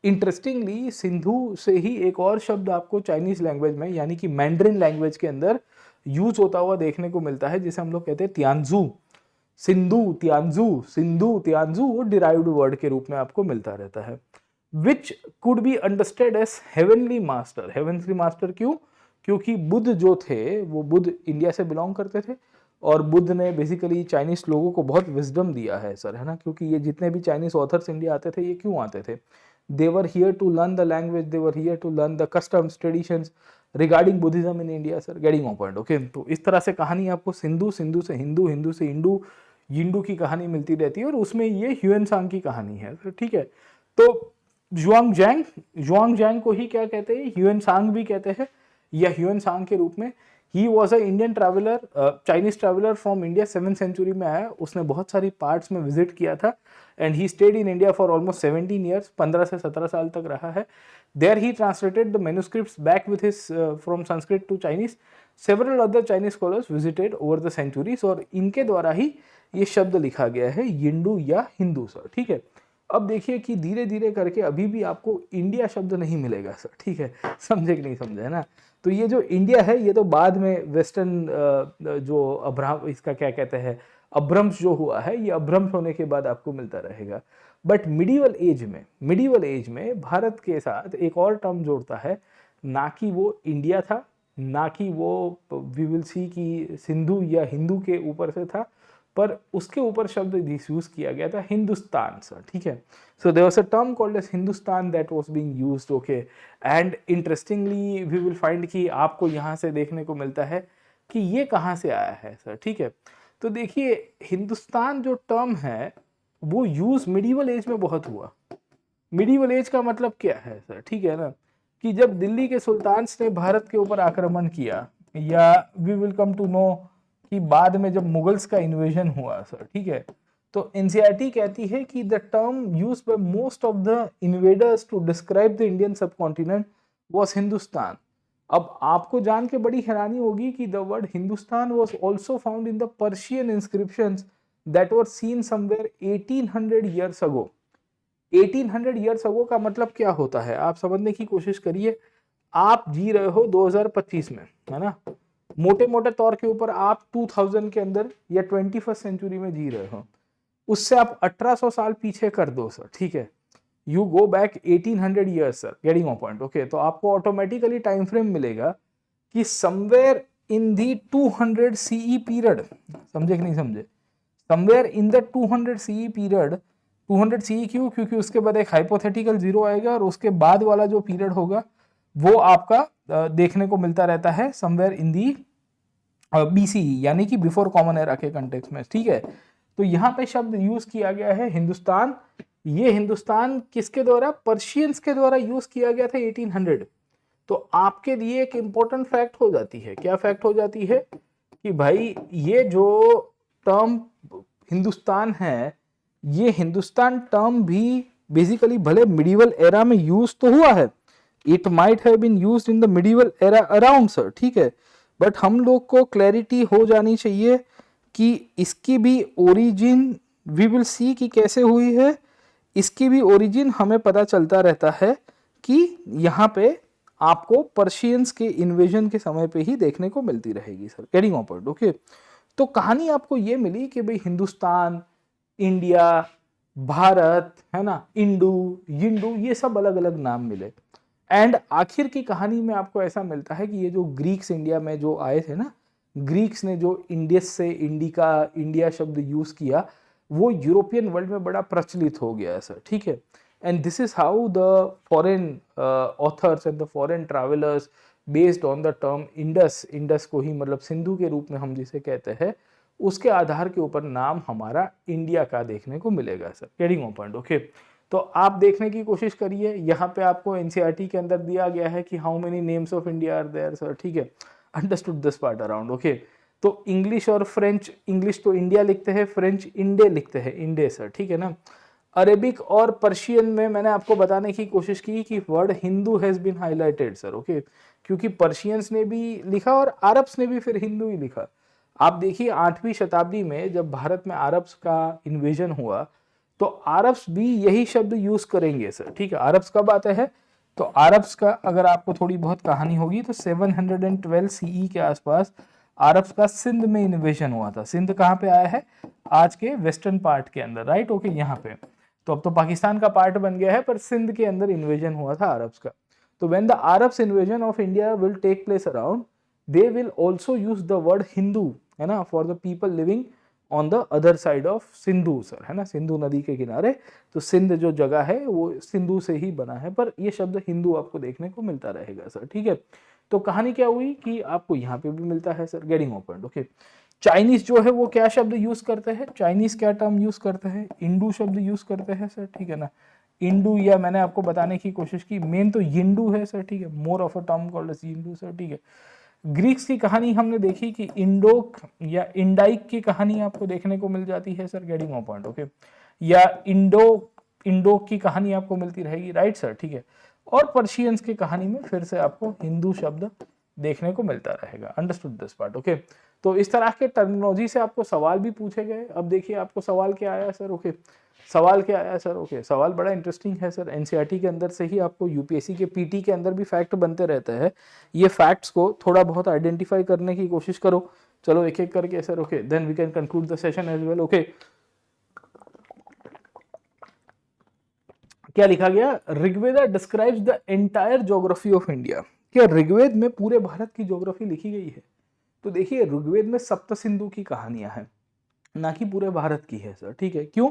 इंटरेस्टिंगली सिंधु से ही एक और शब्द आपको चाइनीज लैंग्वेज में, यानी कि मैंड्रिन लैंग्वेज के अंदर यूज होता हुआ देखने को मिलता है, जिसे हम लोग कहते हैं तियानजू। सिंधु तियानजू, सिंधु तियानजू वो डिराइव्ड वर्ड के रूप में आपको मिलता रहता है। Which could be understand as heavenly master. Heavenly master क्यों? क्योंकि बुद्ध जो थे वो बुद्ध इंडिया से बिलोंग करते थे और बुद्ध ने बेसिकली चाइनीज लोगों को बहुत विजडम दिया है सर, है ना। क्योंकि ये जितने भी चाइनीज ऑथर्स इंडिया आते थे, ये क्यों आते थे? They were here to learn the language, they were here to learn the customs traditions regarding Buddhism in India sir. Getting on point, okay. तो इस तरह से कहानी आपको सिंधु, सिंधु से हिंदू, हिंदू से इंडू, यिंडू की कहानी मिलती रहती है और उसमें ये ह्यूएनसांग की कहानी है सर, ठीक है। तो जुआंग को ही क्या कहते हैं? ह्यूएनसांग भी कहते हैं या ह्यूएनसांग के रूप में। He was a Indian traveller, Chinese traveller from India, 7th century में आया। उसने बहुत सारी पार्ट्स में विजिट किया था and he stayed in India for almost 17 years, 15 से 17 साल तक रहा है। There he translated the manuscripts back with his from Sanskrit to Chinese. Several other Chinese scholars visited over the centuries और इनके द्वारा ही ये शब्द लिखा गया है यिंडू या हिंदू सर, ठीक है। अब देखिए कि धीरे धीरे करके अभी भी आपको इंडिया शब्द नहीं मिलेगा सर, ठीक है। समझे कि नहीं समझे, है ना। तो ये जो इंडिया है ये तो बाद में वेस्टर्न जो अब्राहम, इसका क्या कहते हैं, अभ्रंश जो हुआ है, ये अभ्रंश होने के बाद आपको मिलता रहेगा। बट मिडिवल एज में भारत के साथ एक और टर्म जोड़ता है, ना कि वो इंडिया था, ना कि वो वी विल सी कि सिंधु या हिंदू के ऊपर से था, पर उसके ऊपर शब्द यूज किया गया था हिंदुस्तान सर, ठीक है। So there was a term called as Hindustan that was being used, okay. And interestingly we will find कि आपको यहाँ से देखने को मिलता है कि ये कहाँ से आया है सर, ठीक है। तो देखिए हिंदुस्तान जो टर्म है वो यूज मिडिवल एज में बहुत हुआ। मिडिवल एज का मतलब क्या है सर, ठीक है ना, कि जब दिल्ली के सुल्तान ने भारत के ऊपर आक्रमण किया, या we will come to know कि बाद में जब मुगल्स का इन्वेजन हुआ सर, ठीक है। तो एनसीईआरटी कहती है कि the term used by most of the invaders to describe the Indian subcontinent was Hindustan. अब आपको जान के बड़ी हैरानी होगी कि the word Hindustan was also found in the Persian inscriptions that were seen somewhere 1800 years ago. 1800 years ago का मतलब क्या होता है, आप समझने की कोशिश करिए। आप जी रहे हो 2025 में, है ना। मोटे मोटे तौर के ऊपर आप 2000 के अंदर या 21st सेंचुरी में जी रहे हो। उससे आप 1800 साल पीछे कर दो सर, ठीक है। You go back 1800 years sir, getting on point, okay. तो आपको ऑटोमेटिकली टाइम फ्रेम मिलेगा कि somewhere in the 200 CE period, समझे कि नहीं समझे, somewhere in the 200 CE period. 200 CE क्यों? क्योंकि उसके बाद एक हाइपोथेटिकल जीरो आएगा और उसके बाद वाला जो पीरियड होगा वो आपका देखने को मिलता रहता है समवेयर इन दी बीसीई, यानी कि बिफोर कॉमन एरा के कंटेक्स्ट में, ठीक है। तो यहाँ पे शब्द यूज किया गया है हिंदुस्तान। ये हिंदुस्तान किसके द्वारा? पर्शियंस के द्वारा यूज किया गया था 1800। तो आपके लिए एक इंपॉर्टेंट फैक्ट हो जाती है, क्या फैक्ट हो जाती है कि भाई ये जो टर्म हिंदुस्तान है, ये हिंदुस्तान टर्म भी बेसिकली भले मिडिवल एरा में यूज तो हुआ है, it might have been used in the medieval era around sir, ठीक है। बट हम लोग को क्लैरिटी हो जानी चाहिए कि इसकी भी ओरिजिन वी विल सी कि कैसे हुई है। इसकी भी ओरिजिन हमें पता चलता रहता है कि यहाँ पे आपको पर्शियंस के इन्वेजन के समय पे ही देखने को मिलती रहेगी sir, getting on point, okay. तो कहानी आपको ये मिली कि भाई हिंदुस्तान, इंडिया, भारत, है ना, इंडू, यिंडू, ये सब अलग अलग नाम मिले। एंड आखिर की कहानी में आपको ऐसा मिलता है कि ये जो ग्रीक्स इंडिया में जो आए थे ना, ग्रीक्स ने जो इंडियस से इंडिया शब्द यूज किया, वो यूरोपियन वर्ल्ड में बड़ा प्रचलित हो गया है सर, ठीक है। And this is how the foreign authors and the foreign travellers based on the term Indus को ही मतलब सिंधु के रूप में हम जिसे कहते हैं, उसके आधार के ऊपर नाम हमारा इंडिया का देखने को मिलेगा sir, getting on point, okay. तो आप देखने की कोशिश करिए, यहाँ पे आपको एनसीईआरटी के अंदर दिया गया है कि how many names of India are there sir, ठीक है। Understood this part around, okay. तो इंग्लिश और फ्रेंच, इंग्लिश तो इंडिया लिखते हैं, फ्रेंच इंडे लिखते हैं, इंडे सर, ठीक है ना। अरेबिक और पर्शियन में मैंने आपको बताने की कोशिश की कि word Hindu has been highlighted sir, okay. क्योंकि पर्शियंस ने भी लिखा और अरब्स ने भी फिर हिंदू ही लिखा। आप देखिए 8वीं शताब्दी में जब भारत में अरब्स का इन्वेजन हुआ तो अरब्स भी यही शब्द यूज करेंगे सर, ठीक है। अरब्स कब आते हैं? तो अरब्स का अगर आपको थोड़ी बहुत कहानी होगी तो 712 सीई के आसपास अरब्स का सिंध में इन्वेजन हुआ था। सिंध कहाँ पे आया है? आज के वेस्टर्न पार्ट के अंदर, राइट, ओके, यहाँ पे। तो अब तो पाकिस्तान का पार्ट बन गया है, पर सिंध के अंदर इन्वेजन हुआ था अरब्स का। तो when the Arabs invasion of India will take place around, they will also use the word Hindu, है ना, for the people living on the other side of Sindhu sir, है ना, सिंधु नदी के किनारे। तो सिंध जो जगह है वो सिंधु से ही बना है, पर ये शब्द हिंदू आपको देखने को मिलता रहेगा सर, ठीक है। तो कहानी क्या हुई कि आपको यहाँ पे भी मिलता है sir, getting open, okay. Chinese जो है वो क्या शब्द यूज करते हैं, चाइनीज क्या टर्म यूज करते हैं, इंडू शब्द यूज करते हैं सर, ठीक है ना। इंडू, या मैंने आपको बताने की कोशिश की, मेन तो यिंडू है सर, ठीक है, more of a term called as Yindu sir, ठीक है। ग्रीक्स की कहानी हमने देखी कि इंडोक या इंडाइक की कहानी आपको देखने को मिल जाती है sir, getting on point, okay. या इंडोक की कहानी आपको मिलती रहेगी, राइट सर, ठीक है। और पर्शियंस की कहानी में फिर से आपको हिंदू शब्द देखने को मिलता रहेगा, अंडरस्टूड दिस पार्ट, ओके। तो इस तरह के टर्मिनोलॉजी से आपको सवाल भी पूछे गए। अब देखिए आपको सवाल क्या आया सर, ओके। सवाल क्या आया सर, ओके। सवाल बड़ा इंटरेस्टिंग है सर, एनसीईआरटी के अंदर से ही आपको यूपीएससी के पीटी के अंदर भी फैक्ट बनते रहते हैं। ये फैक्ट्स को थोड़ा बहुत आइडेंटिफाई करने की कोशिश करो। चलो एक एक करके sir, okay, then we can conclude the session as well, okay. क्या लिखा गया, Rigveda describes the entire geography of India. क्या ऋग्वेद में पूरे भारत की ज्योग्राफी लिखी गई है? तो देखिए ऋग्वेद में सप्त सिंधु की कहानियां हैं, ना कि पूरे भारत की है सर, ठीक है। क्यों?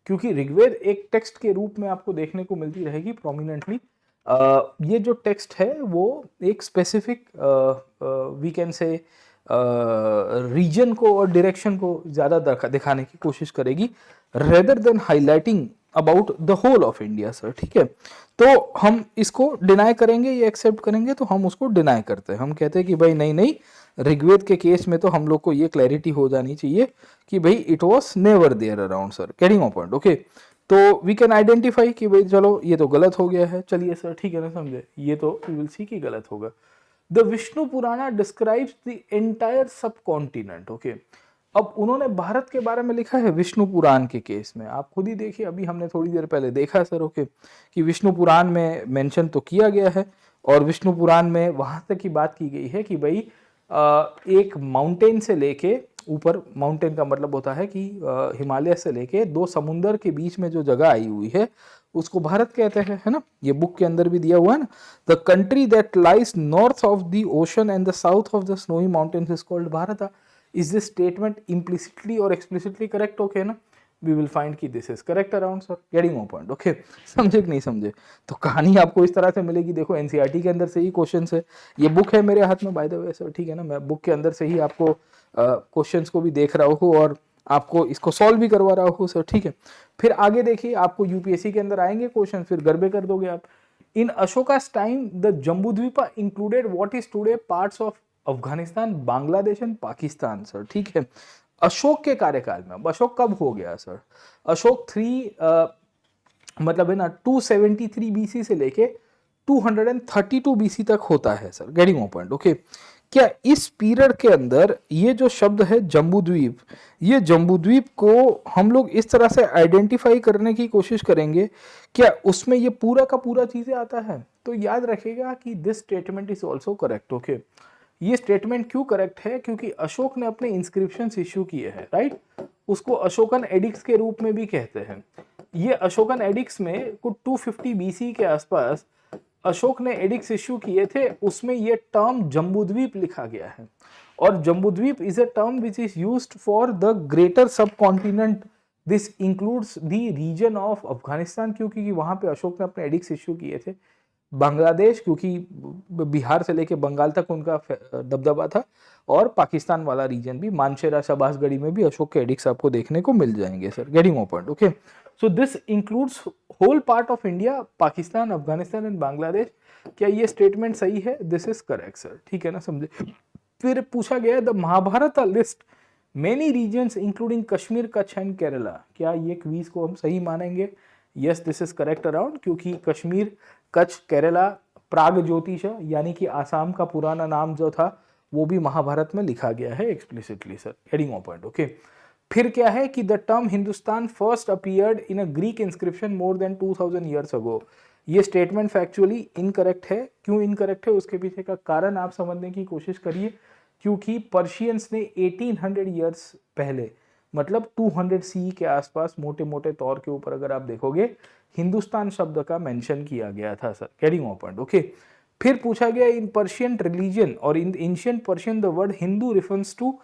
क्योंकि ऋग्वेद एक टेक्स्ट के रूप में आपको देखने को मिलती रहेगी प्रोमिनेंटली। ये जो टेक्स्ट है वो एक specific we can say region को और डायरेक्शन को ज़्यादा दिखाने की कोशिश करेगी, rather than highlighting about the whole of India sir, ठीक है। तो हम इसको डिनाई करेंगे या एक्सेप्ट करेंगे? तो हम उसको डिनाई करते हैं, हम कहते हैं कि भाई नहीं नहीं, ऋग्वेद के केस में तो हम लोग को ये क्लैरिटी हो जानी चाहिए कि भाई it was never there around sir, getting point, okay. तो वी कैन आइडेंटिफाई कि भाई चलो ये तो गलत हो गया है, चलिए सर, ठीक है ना, समझे, ये तो वी विल सी कि गलत होगा। द विष्णु पुराना डिस्क्राइब्स द एंटायर सब कॉन्टिनेंट, ओके। अब उन्होंने भारत के बारे में लिखा है विष्णु पुराण के केस में, आप खुद ही देखिए, अभी हमने थोड़ी देर पहले देखा सर, ओके, कि विष्णु पुराण में मेंशन तो किया गया है, और विष्णु पुराण में वहां तक की बात की गई है कि भाई एक माउंटेन से लेके ऊपर, माउंटेन का मतलब होता है कि हिमालय से लेके दो समुंदर के बीच में जो जगह आई हुई है उसको भारत कहते हैं, है ना। ये बुक के अंदर भी दिया हुआ है ना, the country that lies north of the ocean and the south of the snowy mountains is called Bharat. Is this statement implicitly और एक्सप्लिसिटली करेक्ट, ओके ना। वी विल फाइंड कि this is correct around sir, getting on point, okay. समझे कि नहीं समझे? तो कहानी आपको इस तरह से मिलेगी, देखो एनसीईआरटी के अंदर से ही क्वेश्चन है, ये बुक है मेरे हाथ में बाय द वे सर, ठीक है ना, मैं बुक के अंदर से ही आपको क्वेश्चंस को भी देख रहा हूँ और आपको इसको सॉल्व भी करवा रहा हूँ सर, ठीक है। फिर आगे देखिए, आपको यूपीएससी के अंदर आएंगे क्वेश्चन, फिर गड़बे कर दोगे आप। In Ashoka's time the Jambudvipa included what is today parts of Afghanistan, Bangladesh and Pakistan sir, ठीक है। अशोक के कार्यकाल में, अब अशोक कब हो गया सर? अशोक 3 मतलब है ना 273 बीसी से लेके 232 बीसी तक होता है सर, गेटिंग पॉइंट, ओके। क्या इस पीरियड के अंदर ये जो शब्द है जम्बूद्वीप, ये जम्बूद्वीप को हम लोग इस तरह से आइडेंटिफाई करने की कोशिश करेंगे, क्या उसमें ये पूरा का पूरा चीजें आता है? तो याद रखेगा कि this statement is also correct, okay. ये स्टेटमेंट क्यों करेक्ट है? क्योंकि अशोक ने अपने इंस्क्रिप्शन इश्यू किए हैं, राइट। उसको अशोकन एडिक्स के रूप में भी कहते हैं। ये अशोकन एडिक्स में कुछ 250 बीसी के आसपास अशोक ने एडिक्स इश्यू किए थे, उसमें ये टर्म जम्बूद्वीप लिखा गया है। और Jambudvipa is a term which is used for the greater subcontinent, this includes the region of Afghanistan, क्योंकि वहां पे अशोक ने अपने एडिक्स इश्यू किए थे। बांग्लादेश, क्योंकि बिहार से लेके बंगाल तक उनका दबदबा था, और पाकिस्तान वाला रीजन भी, मानशेरा शबासगढ़ी में भी अशोक के एडिक्स आपको देखने को मिल जाएंगे sir, getting on point, okay. So this includes whole part of India, Pakistan, Afghanistan and Bangladesh. क्या ये स्टेटमेंट सही है? दिस इज करेक्ट सर, ठीक है ना, समझे। फिर पूछा गया the Mahabharata list many regions including Kashmir, Kutch and Kerala. क्या ये क्वीज को हम सही मानेंगे? Yes, this is correct around, क्योंकि कश्मीर, कच्छ, केरला, प्राग ज्योतिष यानी कि आसाम का पुराना नाम जो था वो भी महाभारत में लिखा गया है explicitly sir, heading of point, okay. फिर क्या है कि the term Hindustan first appeared in a Greek inscription more than 2000 years ago. ये स्टेटमेंट फैक्चुअली इनकरेक्ट है। क्यों इनकरेक्ट है उसके पीछे का कारण आप समझने की कोशिश करिए। क्योंकि पर्शियंस ने 1800 ईयर्स पहले मतलब 200 सी के आसपास मोटे मोटे तौर के ऊपर अगर आप देखोगे हिंदुस्तान शब्द का मेंशन किया गया था sir. Getting my point? Okay. फिर पूछा गया इन पर्शियन रिलीजन और in ancient Persian the word Hindu reference to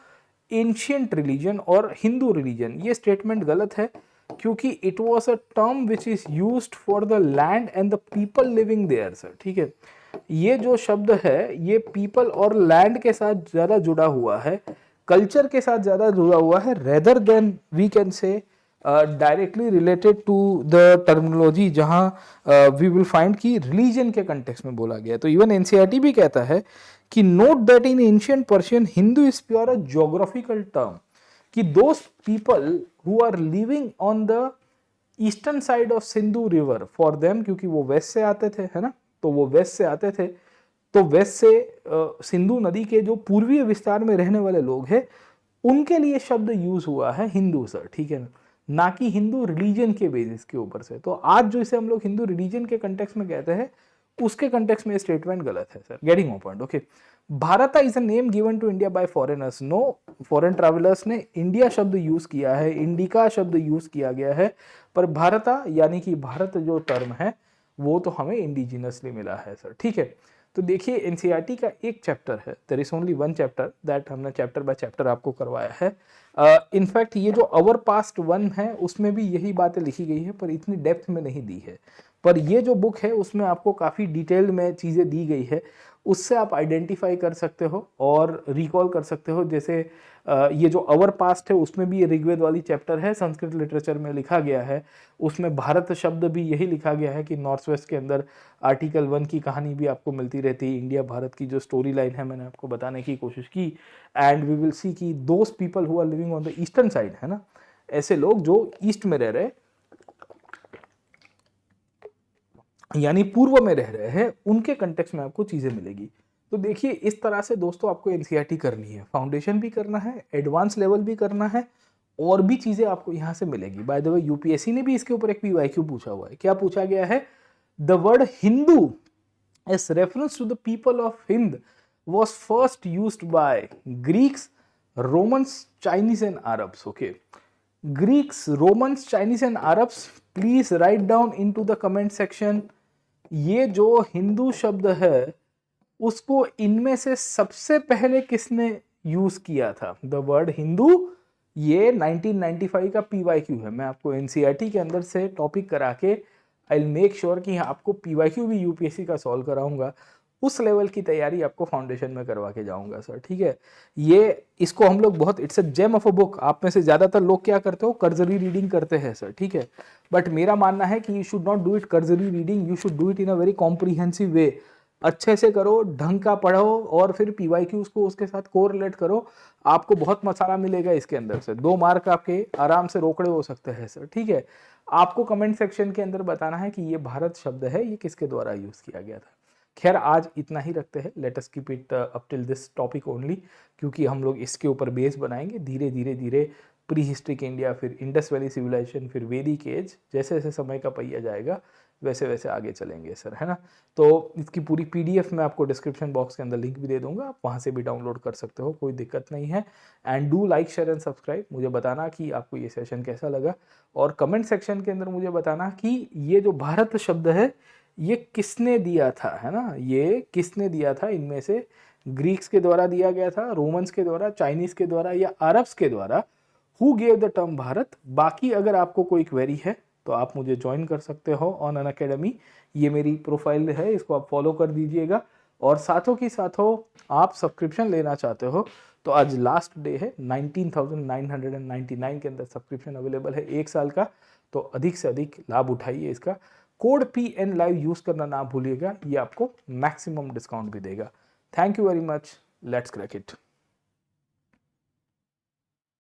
ancient religion और हिंदू रिलीजन। ये स्टेटमेंट गलत है क्योंकि it was a term which is used for the land and the people living there sir. ठीक है, ये जो शब्द है ये पीपल और लैंड के साथ ज्यादा जुड़ा हुआ है, कल्चर के साथ ज्यादा जुड़ा हुआ है, rather than we can say directly related to the terminology जहां वी विल फाइंड कि रिलीजन के कंटेक्स्ट में बोला गया। तो इवन एनसीईआरटी भी कहता है कि note that in ancient Persian Hindu is pure a geographical term, कि those people who are living on the eastern side of Sindhu river for them, क्योंकि वो वेस्ट से आते थे, है ना, तो वो वेस्ट से आते थे, तो वेस्ट से सिंधु नदी के जो पूर्वीय विस्तार में रहने वाले लोग हैं उनके लिए शब्द यूज हुआ है हिंदू सर। ठीक है ना कि हिंदू रिलीजन के बेसिस के ऊपर से। तो आज जो इसे हम लोग हिंदू रिलीजन के कंटेक्स्ट में कहते हैं उसके कंटेक्स्ट में स्टेटमेंट गलत है sir. Getting my point? Okay. Bharata is a name given to India by foreigners. No, foreign travellers ने इंडिया शब्द यूज किया है, इंडिका शब्द यूज किया गया है, पर भारता यानी कि भारत जो टर्म है वो तो हमें इंडिजिनसली मिला है सर। ठीक है, तो देखिए एनसीईआरटी का एक चैप्टर है, there is only one chapter that हमने चैप्टर बाय चैप्टर आपको करवाया है। इनफैक्ट ये जो अवर पास्ट वन है उसमें भी यही बातें लिखी गई है पर इतनी डेप्थ में नहीं दी है, पर ये जो बुक है उसमें आपको काफ़ी डिटेल में चीज़ें दी गई है, उससे आप आइडेंटिफाई कर सकते हो और रिकॉल कर सकते हो। जैसे ये जो अवर पास्ट है उसमें भी ये ऋग्वेद वाली चैप्टर है, संस्कृत लिटरेचर में लिखा गया है, उसमें भारत शब्द भी यही लिखा गया है कि नॉर्थ वेस्ट के अंदर आर्टिकल 1 की कहानी भी आपको मिलती रहती है, इंडिया भारत की जो स्टोरी लाइन है मैंने आपको बताने की कोशिश की। एंड वी विल सी कि those people who are living on the eastern side, है ना, ऐसे लोग जो ईस्ट में रह रहे यानी पूर्व में रह रहे हैं, उनके कंटेक्स्ट में आपको चीजें मिलेगी। तो देखिए इस तरह से दोस्तों आपको एनसीईआरटी करनी है, फाउंडेशन भी करना है, एडवांस लेवल भी करना है, और भी चीजें आपको यहां से मिलेगी। बाय द वे यूपीएससी ने भी इसके ऊपर एक पीवाईक्यू पूछा हुआ है। क्या पूछा गया है? The word Hindu as reference to the people of Hind was first used by Greeks, Romans, Chinese and Arabs. Okay, Greeks, Romans, Chinese and Arabs, please write down into the comment section ये जो हिंदू शब्द है उसको इनमें से सबसे पहले किसने यूज किया था? द वर्ड हिंदू, ये 1995 का पीवाईक्यू है। मैं आपको एनसीईआरटी के अंदर से टॉपिक करा के आई विल मेक श्योर कि आपको पीवाईक्यू भी यूपीएससी का सॉल्व कराऊंगा, उस लेवल की तैयारी आपको फाउंडेशन में करवा के जाऊंगा सर। ठीक है, ये इसको हम लोग बहुत, it's a gem of a book. आप में से ज्यादातर लोग क्या करते हो? कर्जरी रीडिंग करते हैं सर। ठीक है, बट मेरा मानना है कि you should not do it cursory reading, you should do it in a very comprehensive way. अच्छे से करो, ढंग का पढ़ो और फिर पीवाईक्यूज को उसके साथ कोरिलेट करो, आपको बहुत मसाला मिलेगा इसके अंदर से। 2 मार्क आपके आराम से रोकड़े हो सकते हैं सर। ठीक है, आपको कमेंट सेक्शन के अंदर बताना है कि ये भारत शब्द है ये किसके द्वारा यूज किया गया था। खैर आज इतना ही रखते हैं, let us keep it up till this topic only, क्योंकि हम लोग इसके ऊपर बेस बनाएंगे धीरे धीरे धीरे। प्री हिस्ट्रिक इंडिया, फिर इंडस वैली सिविलाइजेशन, फिर वैदिक एज, जैसे जैसे समय का पहिया जाएगा वैसे वैसे आगे चलेंगे सर, है ना। तो इसकी पूरी पीडीएफ मैं आपको डिस्क्रिप्शन बॉक्स के अंदर लिंक भी दे दूंगा, आप वहाँ से भी डाउनलोड कर सकते हो, कोई दिक्कत नहीं है। And do like, share and subscribe. मुझे बताना कि आपको ये सेशन कैसा लगा, और कमेंट सेक्शन के अंदर मुझे बताना कि ये जो भारत शब्द है ये किसने दिया था, है ना, ये किसने दिया था? इनमें से ग्रीक्स के द्वारा दिया गया था, रोमन्स के द्वारा, चाइनीज के द्वारा, या अरब्स के द्वारा? Who gave the term Bharat? बाकी अगर आपको कोई क्वेरी है तो आप मुझे ज्वाइन कर सकते हो ऑन अन अकेडमी, ये मेरी प्रोफाइल है, इसको आप फॉलो कर दीजिएगा। और साथों की साथों आप सब्सक्रिप्शन लेना चाहते हो तो आज लास्ट डे है, 19,999 के अंदर सब्सक्रिप्शन अवेलेबल है 1 साल का, तो अधिक से अधिक लाभ उठाइए इसका। कोड PN लाइव यूज करना ना भूलिएगा, ये आपको मैक्सिमम डिस्काउंट भी देगा। Thank you very much, let's crack it.